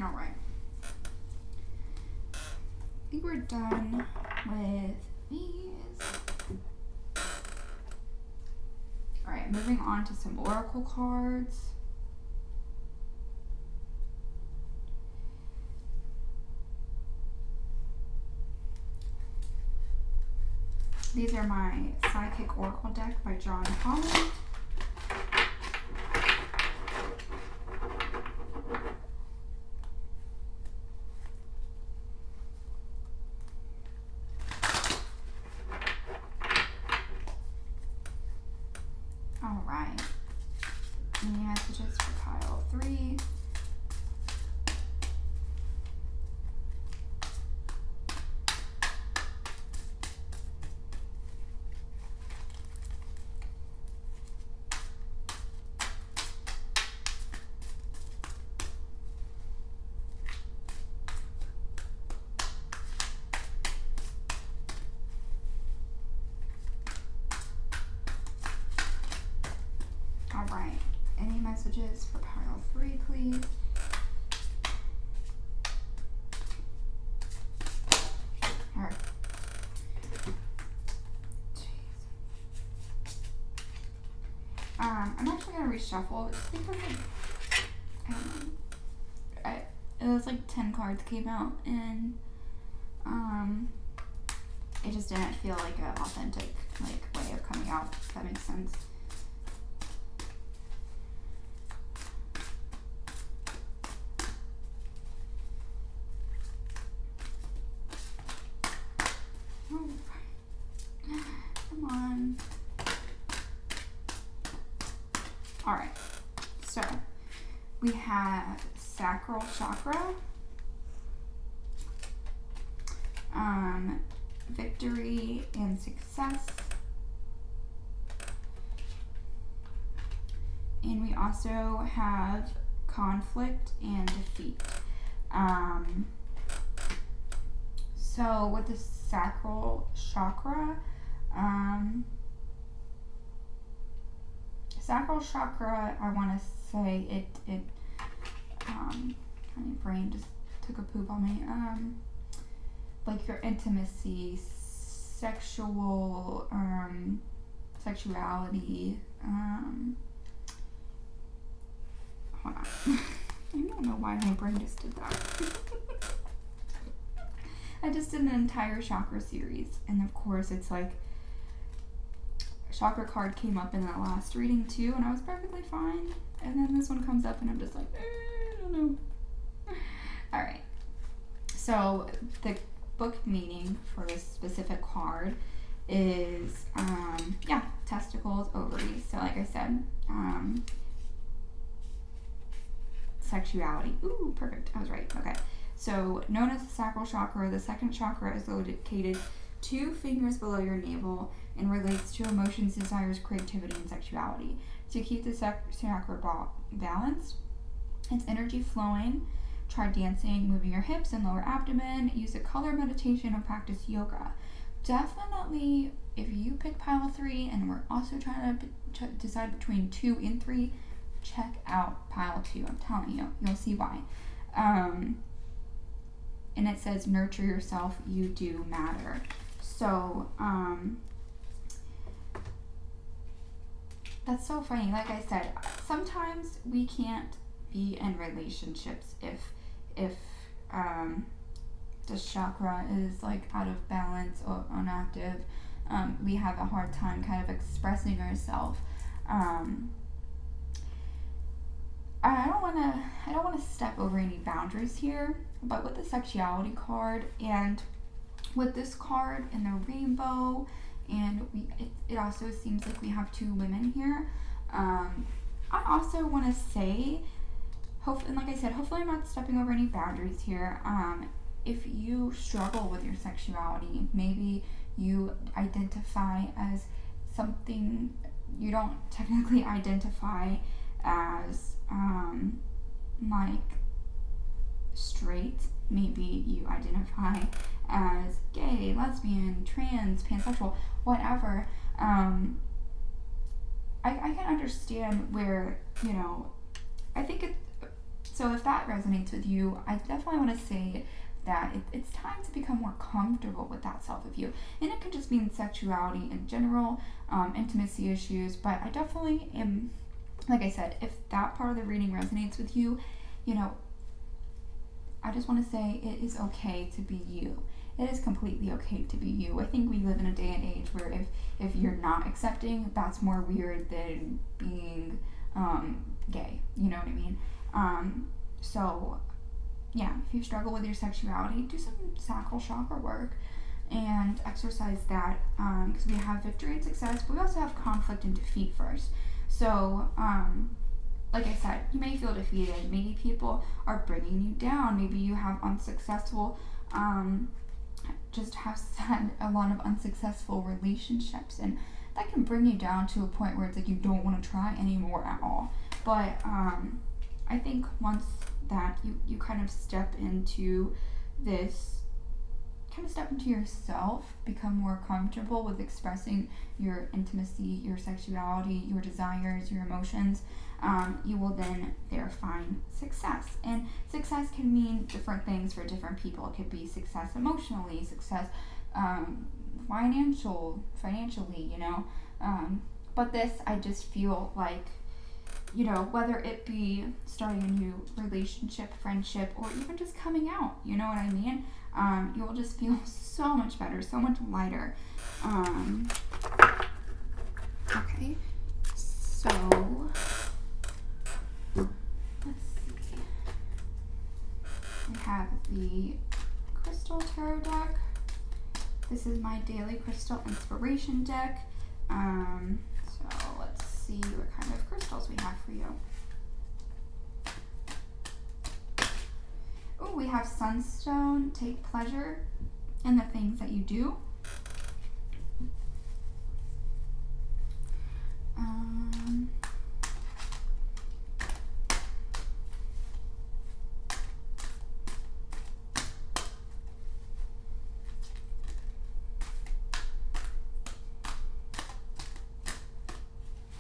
All right. I think we're done with these. Alright, moving on to some oracle cards. These are my Psychic Oracle deck by John Holland. Alright. Any messages for pile 3? messages for pile 3, please. Alright. I'm actually gonna reshuffle just because it was like 10 cards came out, and it just didn't feel like an authentic way of coming out, if that makes sense. Oh, come on. Alright, so we have sacral chakra, victory and success, and we also have conflict and defeat. So with the sacral chakra, I want to say my brain just took a poop on me. Like your intimacy, sexuality, hold on. I don't know why my brain just did that. I just did an entire chakra series, and of course it's like chakra card came up in that last reading too, and I was perfectly fine, and then this one comes up and I'm just like, I don't know. Alright, so the book meaning for this specific card is testicles, ovaries. So like I said, sexuality. Ooh, perfect, I was right. Okay, so known as the sacral chakra, the second chakra is located 2 fingers below your navel and relates to emotions, desires, creativity, and sexuality. To keep the chakra balanced, its energy flowing, try dancing, moving your hips and lower abdomen, use a color meditation, or practice yoga. Definitely, if you pick pile 3 and we're also trying to decide between 2 and 3, check out pile 2. I'm telling you, you'll see why. And it says, nurture yourself, you do matter. So, that's so funny. Like I said, sometimes we can't be in relationships if the chakra is like out of balance or inactive. We have a hard time kind of expressing ourselves. I don't want to step over any boundaries here, but with the sexuality card and with this card and the rainbow, and it also seems like we have 2 women here. I also want to say, and like I said, hopefully I'm not stepping over any boundaries here. If you struggle with your sexuality, maybe you identify as something you don't technically identify as like straight, maybe you identify as gay, lesbian, trans, pansexual, whatever. I can understand where, I think so if that resonates with you, I definitely want to say that it's time to become more comfortable with that self of you. And it could just mean sexuality in general, intimacy issues, but I definitely am, like I said, if that part of the reading resonates with you, I just want to say it is okay to be you. It is completely okay to be you. I think we live in a day and age where if you're not accepting, that's more weird than being gay. You know what I mean? So yeah, if you struggle with your sexuality, do some sacral chakra work and exercise that, because we have victory and success, but we also have conflict and defeat first. So like I said, you may feel defeated. Maybe people are bringing you down. Maybe you have just have had a lot of unsuccessful relationships, and that can bring you down to a point where it's like you don't want to try anymore at all. But I think once that you kind of step into yourself, become more comfortable with expressing your intimacy, your sexuality, your desires, your emotions, you will then there find success. And success can mean different things for different people. It could be success emotionally, success financially, you know. But this, I just feel like, you know, whether it be starting a new relationship, friendship, or even just coming out, you know what I mean? You will just feel so much better, so much lighter. Okay, so let's see. We have the Crystal Tarot deck. This is my daily crystal inspiration deck. So let's see what kind of crystals we have for you. Oh, we have Sunstone. Take pleasure in the things that you do.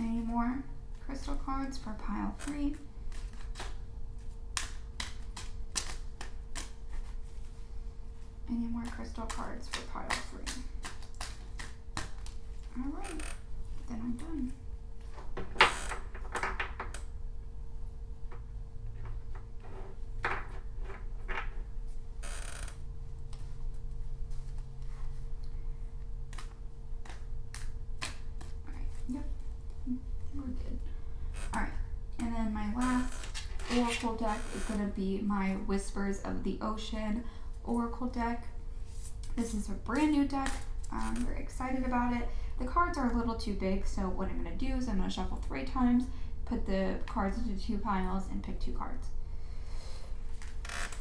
Any more crystal cards for pile 3? Any more crystal cards for pile 3? Alright, then I'm done. We're good. Alright, and then my last oracle deck is going to be my Whispers of the Ocean oracle deck. This is a brand new deck. I'm very excited about it. The cards are a little too big, so what I'm going to do is I'm going to shuffle 3 times, put the cards into 2 piles, and pick 2 cards.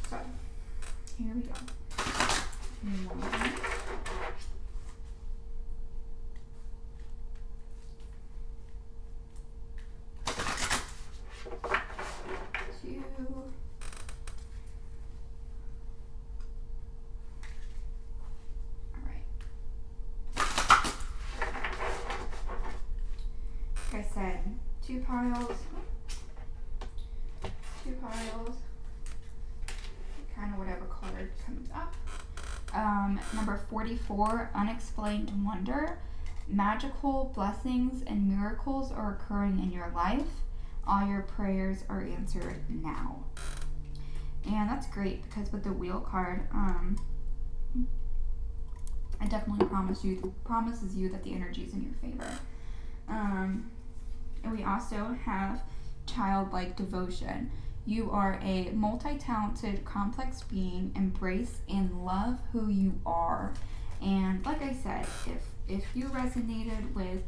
So, here we go. Like I said, 2 piles, kind of whatever card comes up. Number 44, Unexplained Wonder. Magical blessings and miracles are occurring in your life. All your prayers are answered now. And that's great because with the wheel card, it definitely promises you that the energy is in your favor. And we also have childlike devotion. You are a multi-talented, complex being. Embrace and love who you are. And like I said, if you resonated with,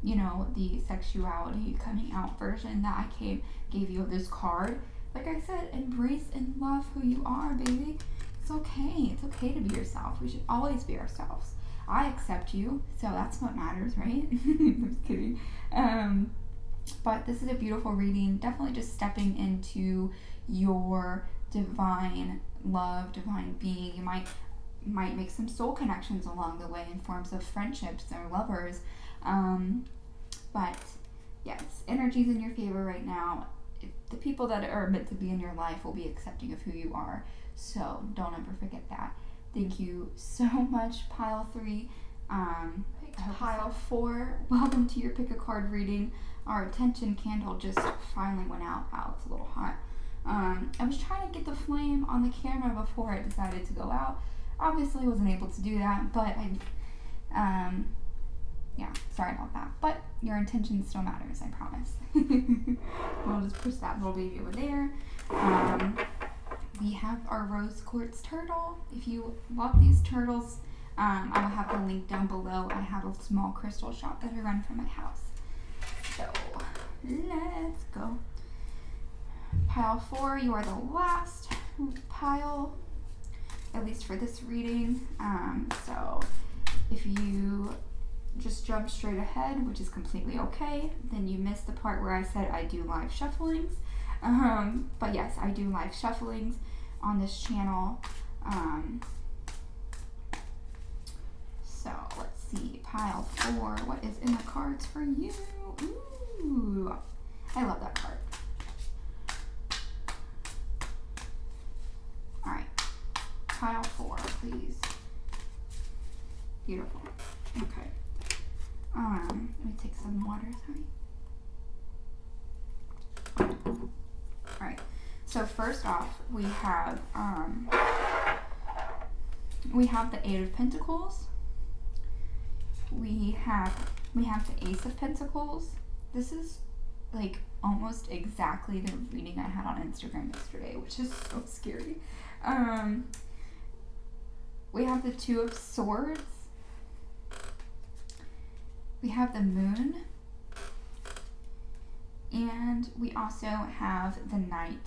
you know, the sexuality coming out version that I gave you of this card, like I said, embrace and love who you are, baby. It's okay. It's okay to be yourself. We should always be ourselves. I accept you, so that's what matters, right? I'm just kidding. But this is a beautiful reading. Definitely just stepping into your divine love, divine being. You might make some soul connections along the way in forms of friendships or lovers. But yes, energy's in your favor right now. The people that are meant to be in your life will be accepting of who you are. So don't ever forget that. Thank you so much, pile 3. Pile 4, welcome to your pick a card reading. Our attention candle just finally went out. Wow, it's a little hot. I was trying to get the flame on the camera before it decided to go out. Obviously wasn't able to do that, but yeah, sorry about that. But your intention still matters, I promise. We'll just push that little baby over there. We have our rose quartz turtle. If you love these turtles, I will have the link down below. I have a small crystal shop that I run from my house. So let's go. Pile 4, you are the last pile, at least for this reading. So if you just jump straight ahead, which is completely okay, then you missed the part where I said I do live shufflings. But yes, I do live shufflings on this channel. So let's see, pile 4, what is in the cards for you? Ooh, I love that card. All right, pile 4, please. Beautiful. Okay. Let me take some water, sorry. All right. So first off, we have the 8 of Pentacles. We have the Ace of Pentacles. This is like almost exactly the reading I had on Instagram yesterday, which is so scary. We have the 2 of Swords. We have the Moon. And we also have the 9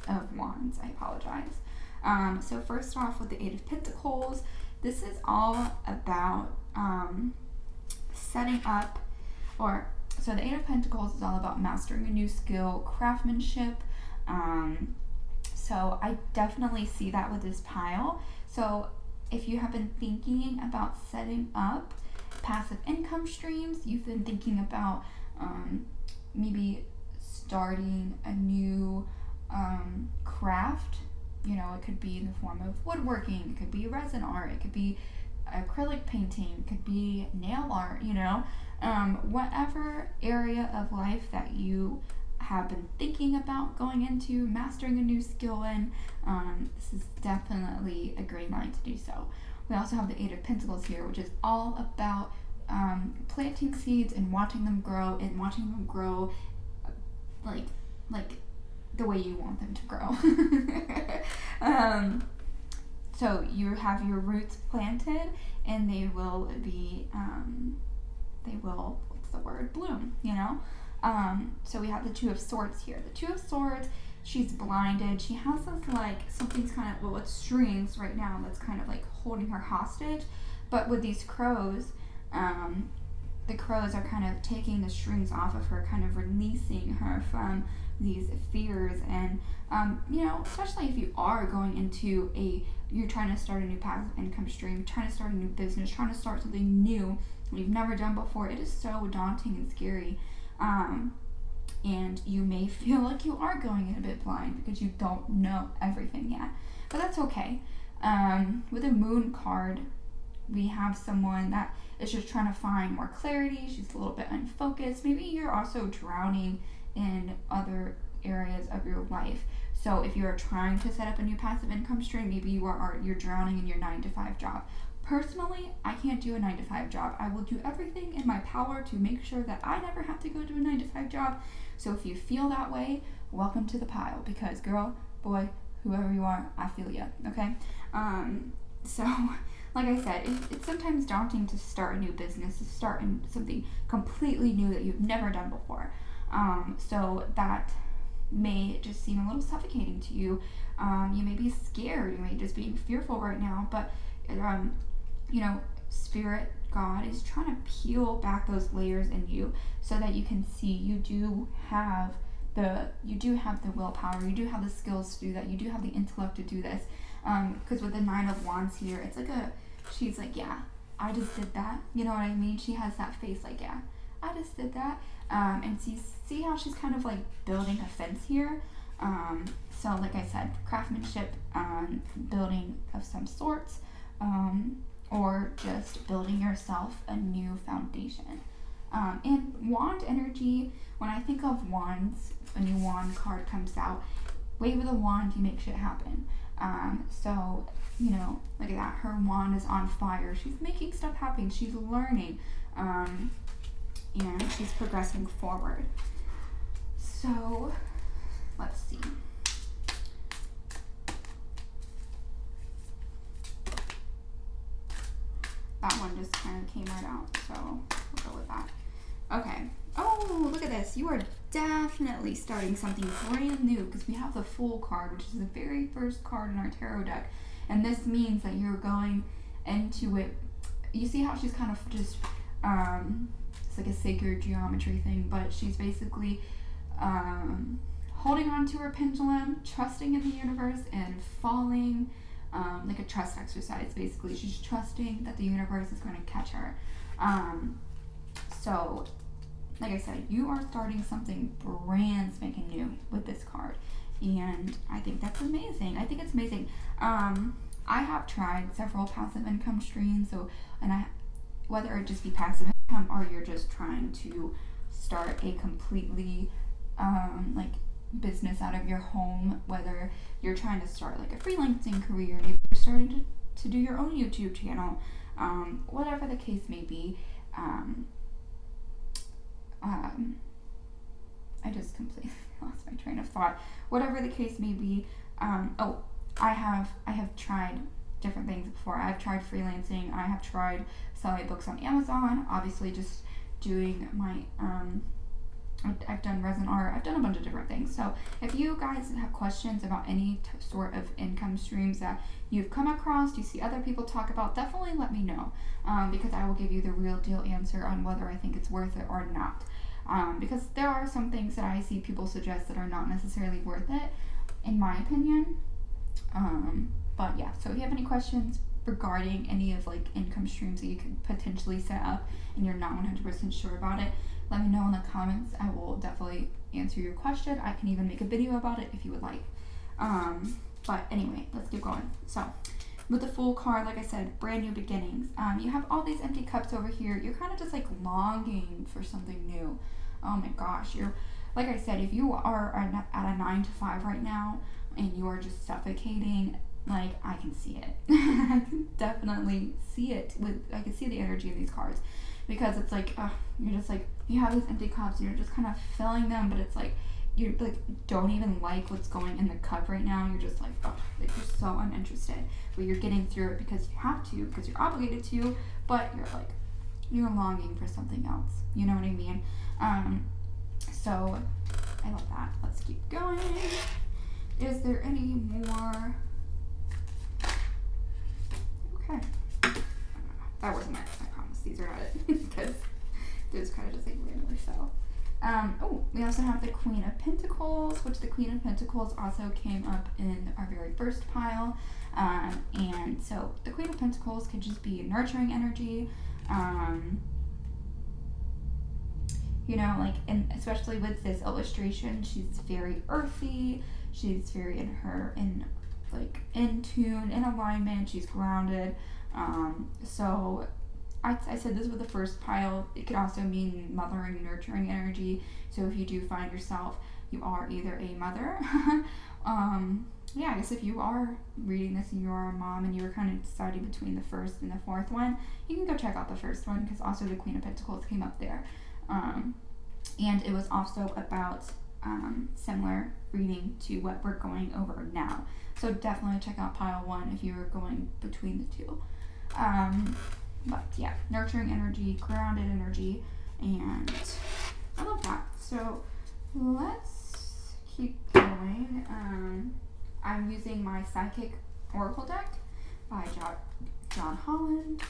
of Wands. I apologize. So first off, with the 8 of Pentacles, this is all about setting up, so the 8 of Pentacles is all about mastering a new skill, craftsmanship. So I definitely see that with this pile. So if you have been thinking about setting up passive income streams, you've been thinking about maybe starting a new craft. You know, it could be in the form of woodworking, it could be resin art, it could be acrylic painting, it could be nail art, you know, whatever area of life that you have been thinking about going into, mastering a new skill in, this is definitely a great night to do so. We also have the 8 of Pentacles here, which is all about planting seeds and watching them grow like the way you want them to grow. So you have your roots planted, and they will bloom, you know? So we have the 2 of Swords here. The 2 of Swords, she's blinded. She has this, like, something's kind of, it's strings right now that's kind of like holding her hostage. But with these crows, the crows are kind of taking the strings off of her, kind of releasing her from these fears. And you know, especially if you are going into you're trying to start a new passive income stream, trying to start a new business, trying to start something new you've never done before, it is so daunting and scary. And you may feel like you are going in a bit blind because you don't know everything yet, but that's okay. With a Moon card, we have someone that is just trying to find more clarity. She's a little bit unfocused. Maybe you're also drowning in other areas of your life. So if you're trying to set up a new passive income stream, maybe you're drowning in your 9-to-5 job. Personally, I can't do a 9-to-5 job. I will do everything in my power to make sure that I never have to go to a 9-to-5 job. So if you feel that way, welcome to the pile, because girl, boy, whoever you are, I feel ya, okay? So like I said, it's sometimes daunting to start a new business, to start in something completely new that you've never done before. So that may just seem a little suffocating to you. You may be scared, you may just be fearful right now, but you know, Spirit, God is trying to peel back those layers in you so that you can see you do have the willpower, you do have the skills to do that, you do have the intellect to do this. Because with the 9 of Wands here, it's like she's like, yeah, I just did that. You know what I mean? She has that face like, yeah, I just did that. And see how she's kind of like building a fence here. So like I said, craftsmanship, building of some sorts, or just building yourself a new foundation. And wand energy, when I think of wands, a new wand card comes out, wave of the wand, you make shit happen. So, you know, look at that, her wand is on fire. She's making stuff happen, she's learning, and she's progressing forward. So, let's see. That one just kind of came right out, so we'll go with that. Okay. Oh, look at this. You are definitely starting something brand new, because we have the Fool card, which is the very first card in our tarot deck. And this means that you're going into it. You see how she's kind of just, it's like a sacred geometry thing, but she's basically holding on to her pendulum, trusting in the universe, and falling, like a trust exercise, basically. She's trusting that the universe is going to catch her. So like I said, you are starting something brand spanking new with this card. And I think that's amazing. I think it's amazing. I have tried several passive income streams, whether it just be passive income or you're just trying to start a completely like business out of your home, whether you're trying to start like a freelancing career, maybe you're starting to do your own YouTube channel, whatever the case may be. I just completely lost my train of thought. Whatever the case may be, I have tried different things before. I've tried freelancing. I have tried selling books on Amazon. Obviously, just doing my I've done resin art. I've done a bunch of different things. So if you guys have questions about any sort of income streams that you've come across, you see other people talk about, definitely let me know, because I will give you the real deal answer on whether I think it's worth it or not. Because there are some things that I see people suggest that are not necessarily worth it, in my opinion. But yeah, so if you have any questions regarding any of like income streams that you could potentially set up and you're not 100% sure about it, let me know in the comments. I will definitely answer your question. I can even make a video about it if you would like. But anyway, let's keep going. So with the Fool card, like I said, brand new beginnings. You have all these empty cups over here. You're kind of just like longing for something new. Oh my gosh, like I said, if you are at a 9 to 5 right now and you are just suffocating, like I can see it. I can definitely see it. I can see the energy of these cards, because it's like you're just like, you have these empty cups and you're just kind of filling them, but it's like you like don't even like what's going in the cup right now. You're just like, like you're so uninterested, but you're getting through it because you have to, because you're obligated to, but you're longing for something else. You know what I mean? So I love that. Let's keep going. Is there any more? Okay. That wasn't it. I promise these are not it. Because those kind of just like randomly fell. We also have the Queen of Pentacles, which the Queen of Pentacles also came up in our very first pile. And so the Queen of Pentacles could just be nurturing energy. You know, like, and especially with this illustration, she's very earthy. She's very in tune, in alignment. She's grounded. So I said this was the first pile. It could also mean mothering, nurturing energy. So if you do find yourself, you are either a mother. I guess if you are reading this and you are a mom and you were kind of deciding between the first and the fourth one, you can go check out the first one, because also the Queen of Pentacles came up there. And it was also about similar reading to what we're going over now. So definitely check out pile 1 if you were going between the two. But yeah, nurturing energy, grounded energy, and I love that. So let's keep going. I'm using my Psychic Oracle deck by John Holland.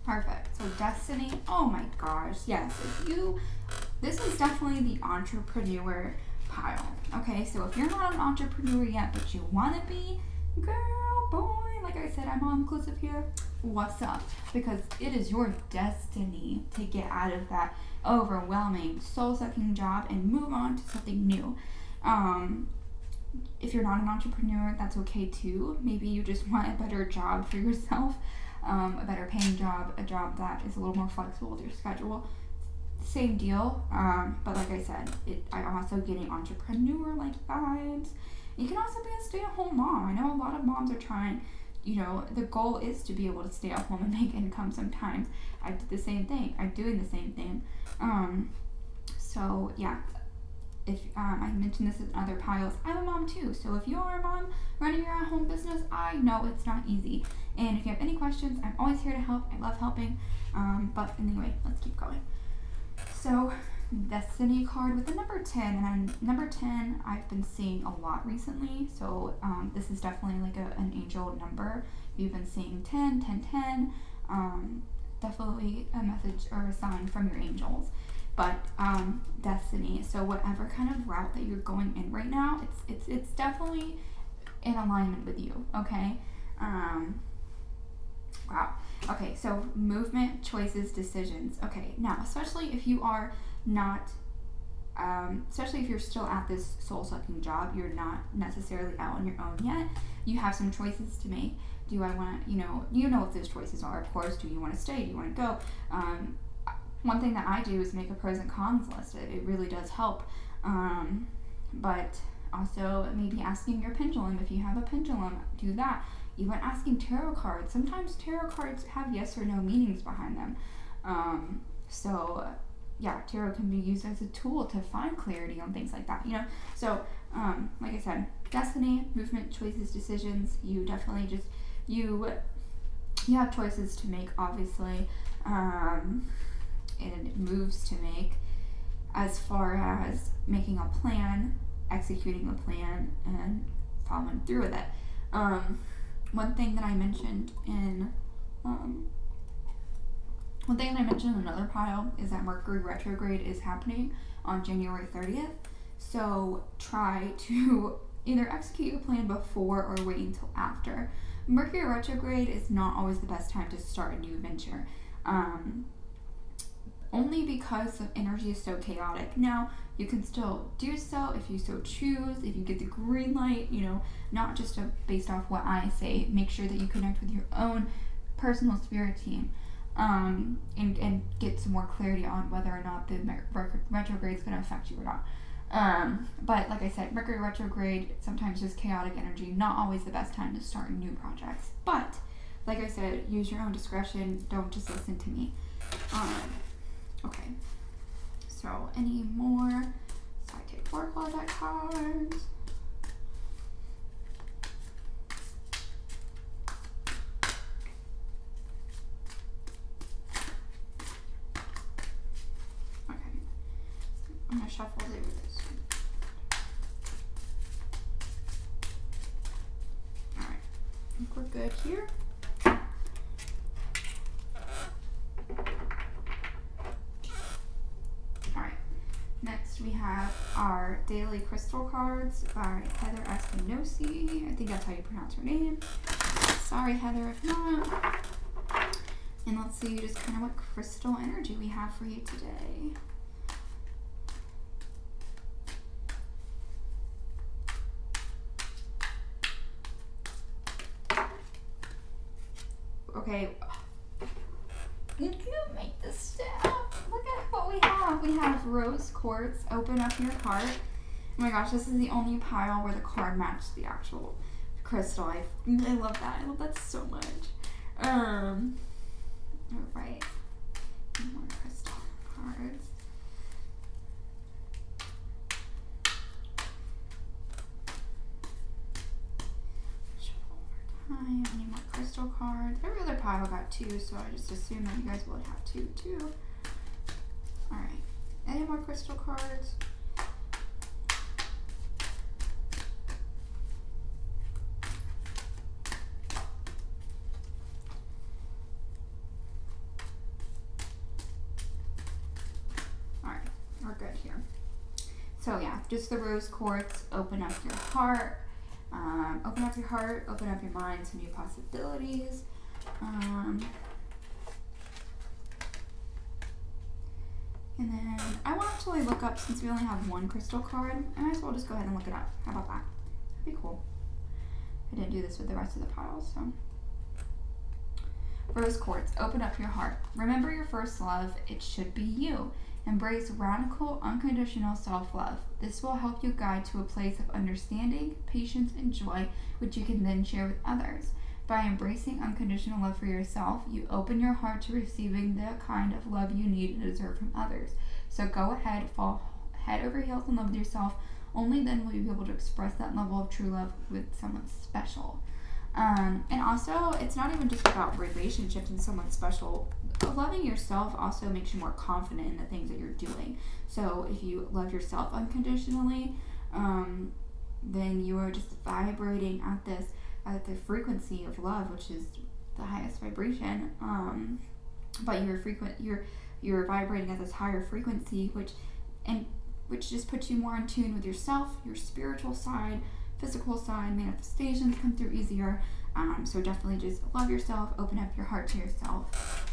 Perfect. So Destiny. Oh my gosh. Yes. This is definitely the entrepreneur pile. Okay. So if you're not an entrepreneur yet, but you want to be, girl, boy, like I said, I'm all inclusive here. What's up? Because it is your destiny to get out of that overwhelming, soul-sucking job and move on to something new. If you're not an entrepreneur, that's okay too. Maybe you just want a better job for yourself. A better paying job, a job that is a little more flexible with your schedule. Same deal, but like I said, I'm also getting entrepreneur-like vibes. You can also be a stay-at-home mom. I know a lot of moms are trying, the goal is to be able to stay at home and make income sometimes. I did the same thing. I'm doing the same thing. So yeah, if I mentioned this in other piles, I'm a mom too. So if you are a mom running your own home business, I know it's not easy. And if you have any questions, I'm always here to help. I love helping. But anyway, let's keep going. So Destiny card with the number 10, and number 10 I've been seeing a lot recently. So this is definitely like an angel number. You've been seeing 10, 10, 10. Definitely a message or a sign from your angels. But Destiny, so whatever kind of route that you're going in right now, it's definitely in alignment with you, okay? Wow. Okay, so movement, choices, decisions. Okay, now especially if you are not, especially if you're still at this soul-sucking job, you're not necessarily out on your own yet, you have some choices to make. Do I want to, you know what those choices are, of course. Do you want to stay? Do you want to go? One thing that I do is make a pros and cons list. It really does help. But also maybe asking your pendulum, if you have a pendulum, do that. Even asking tarot cards. Sometimes tarot cards have yes or no meanings behind them. So yeah, tarot can be used as a tool to find clarity on things like that, you know? So, like I said, destiny, movement, choices, decisions, you definitely just, you have choices to make, obviously, and moves to make as far as making a plan, executing the plan, and following through with it. One thing that I mentioned in another pile is that Mercury retrograde is happening on January 30th. So try to either execute your plan before or wait until after. Mercury retrograde is not always the best time to start a new venture. Only because the energy is so chaotic. Now, you can still do so if you so choose, if you get the green light, you know, not just based off what I say. Make sure that you connect with your own personal spirit team, and get some more clarity on whether or not the retrograde is going to affect you or not. But like I said, Mercury retrograde, sometimes just chaotic energy, not always the best time to start new projects. But, like I said, use your own discretion, don't just listen to me. Okay, so any more? So I take 4 closet cards. Okay, I'm gonna shuffle over this. Alright, I think we're good here. Next, we have our daily crystal cards by Heather Espinosi. I think that's how you pronounce her name. Sorry, Heather, if not. And let's see just kind of what crystal energy we have for you today. Okay. You can make this staff. Look at what we have. We have rose quartz. Open up your heart. Oh my gosh, this is the only pile where the card matched the actual crystal. I love that. I love that so much. Alright. More crystal cards. Any more crystal cards? Every other pile got 2, so I just assume that you guys will have 2 too. Alright. Any more crystal cards? Alright, we're good here. So yeah, just the rose quartz. Open up your heart. Open up your heart, open up your mind to new possibilities. And then I will actually look up, since we only have 1 crystal card, I might as well just go ahead and look it up. How about that? That'd be cool. I didn't do this with the rest of the piles, so. Rose quartz, open up your heart. Remember your first love, it should be you. Embrace radical, unconditional self-love. This will help you guide to a place of understanding, patience, and joy, which you can then share with others. By embracing unconditional love for yourself, you open your heart to receiving the kind of love you need and deserve from others. So go ahead, fall head over heels in love with yourself, only then will you be able to express that level of true love with someone special. And also, it's not even just about relationships and someone special. Loving yourself also makes you more confident in the things that you're doing. So if you love yourself unconditionally, then you are just vibrating at the frequency of love, which is the highest vibration. But you're vibrating at this higher frequency, which just puts you more in tune with yourself, your spiritual side, physical side. Manifestations come through easier. So definitely just love yourself, open up your heart to yourself.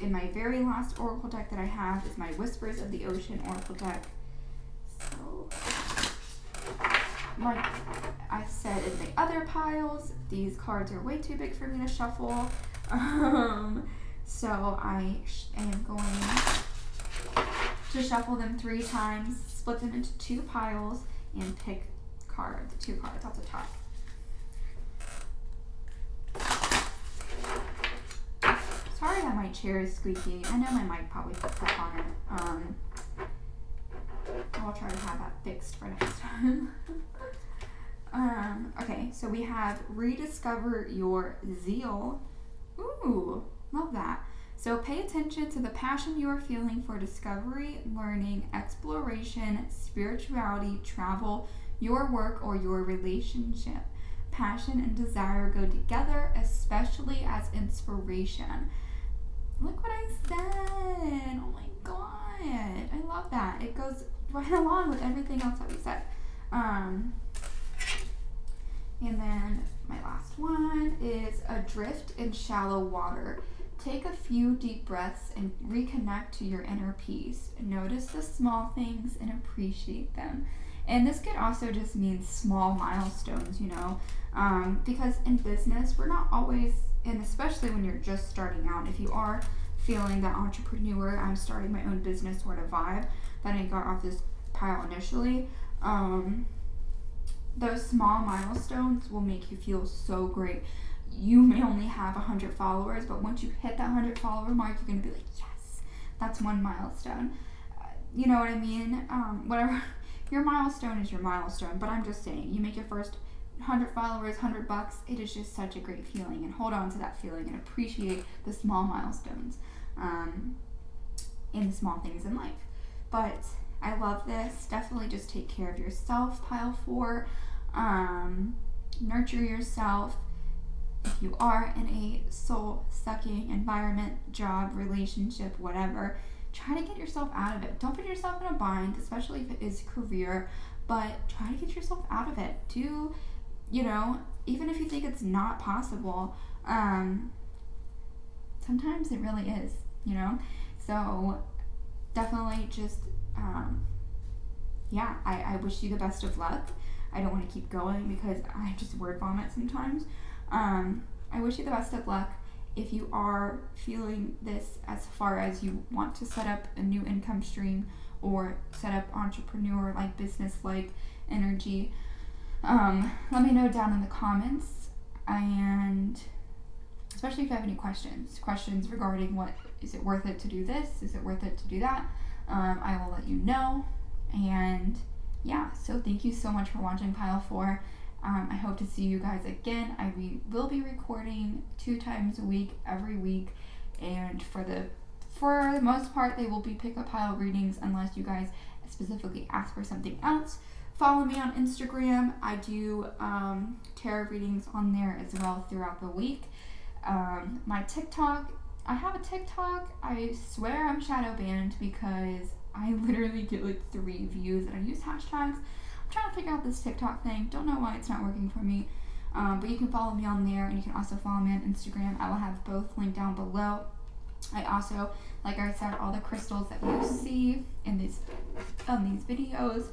In my very last oracle deck that I have is my Whispers of the Ocean oracle deck. So, like I said in the other piles, these cards are way too big for me to shuffle. So I am going to shuffle them 3 times, split them into 2 piles, and pick the 2 cards off the top. Sorry that my chair is squeaky. I know my mic probably picks up on it. I'll try to have that fixed for next time. Okay, so we have rediscover your zeal. Ooh, love that. So pay attention to the passion you are feeling for discovery, learning, exploration, spirituality, travel, your work, or your relationship. Passion and desire go together, especially as inspiration. Look what I said. Oh my god. I love that. It goes right along with everything else that we said. And then my last one is adrift in shallow water. Take a few deep breaths and reconnect to your inner peace. Notice the small things and appreciate them. And this could also just mean small milestones, because in business, we're not always, and especially when you're just starting out, if you are feeling that entrepreneur, I'm starting my own business sort of vibe that I got off this pile initially, those small milestones will make you feel so great. You may only have 100 followers, but once you hit that 100 follower mark, you're going to be like, yes, that's one milestone. You know what I mean? Whatever. Your milestone is your milestone, but I'm just saying, you make your first 100 followers, $100, it is just such a great feeling, and hold on to that feeling and appreciate the small milestones in the small things in life. But I love this. Definitely just take care of yourself, pile 4. Nurture yourself. If you are in a soul-sucking environment, job, relationship, whatever, try to get yourself out of it. Don't put yourself in a bind, especially if it is career, but try to get yourself out of it. Even if you think it's not possible, sometimes it really is, So definitely just, I wish you the best of luck. I don't want to keep going because I just word vomit sometimes. I wish you the best of luck. If you are feeling this as far as you want to set up a new income stream or set up entrepreneur-like, business-like energy, let me know down in the comments. And especially if you have any questions regarding is it worth it to do this? Is it worth it to do that? I will let you know. And yeah, so thank you so much for watching Pile 4. I hope to see you guys again. I will be recording 2 times a week, every week, and for the most part, they will be pick-up pile readings unless you guys specifically ask for something else. Follow me on Instagram. I do tarot readings on there as well throughout the week. My TikTok, I have a TikTok. I swear I'm shadow banned because I literally get like 3 views and I use hashtags. I'm trying to figure out this TikTok thing. Don't know why it's not working for me. But you can follow me on there, and you can also follow me on Instagram. I will have both linked down below. I also, like I said, all the crystals that you see in these videos,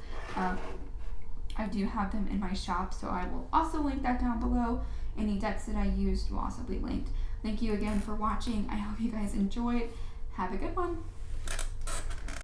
I do have them in my shop, so I will also link that down below. Any decks that I used will also be linked. Thank you again for watching. I hope you guys enjoyed. Have a good one.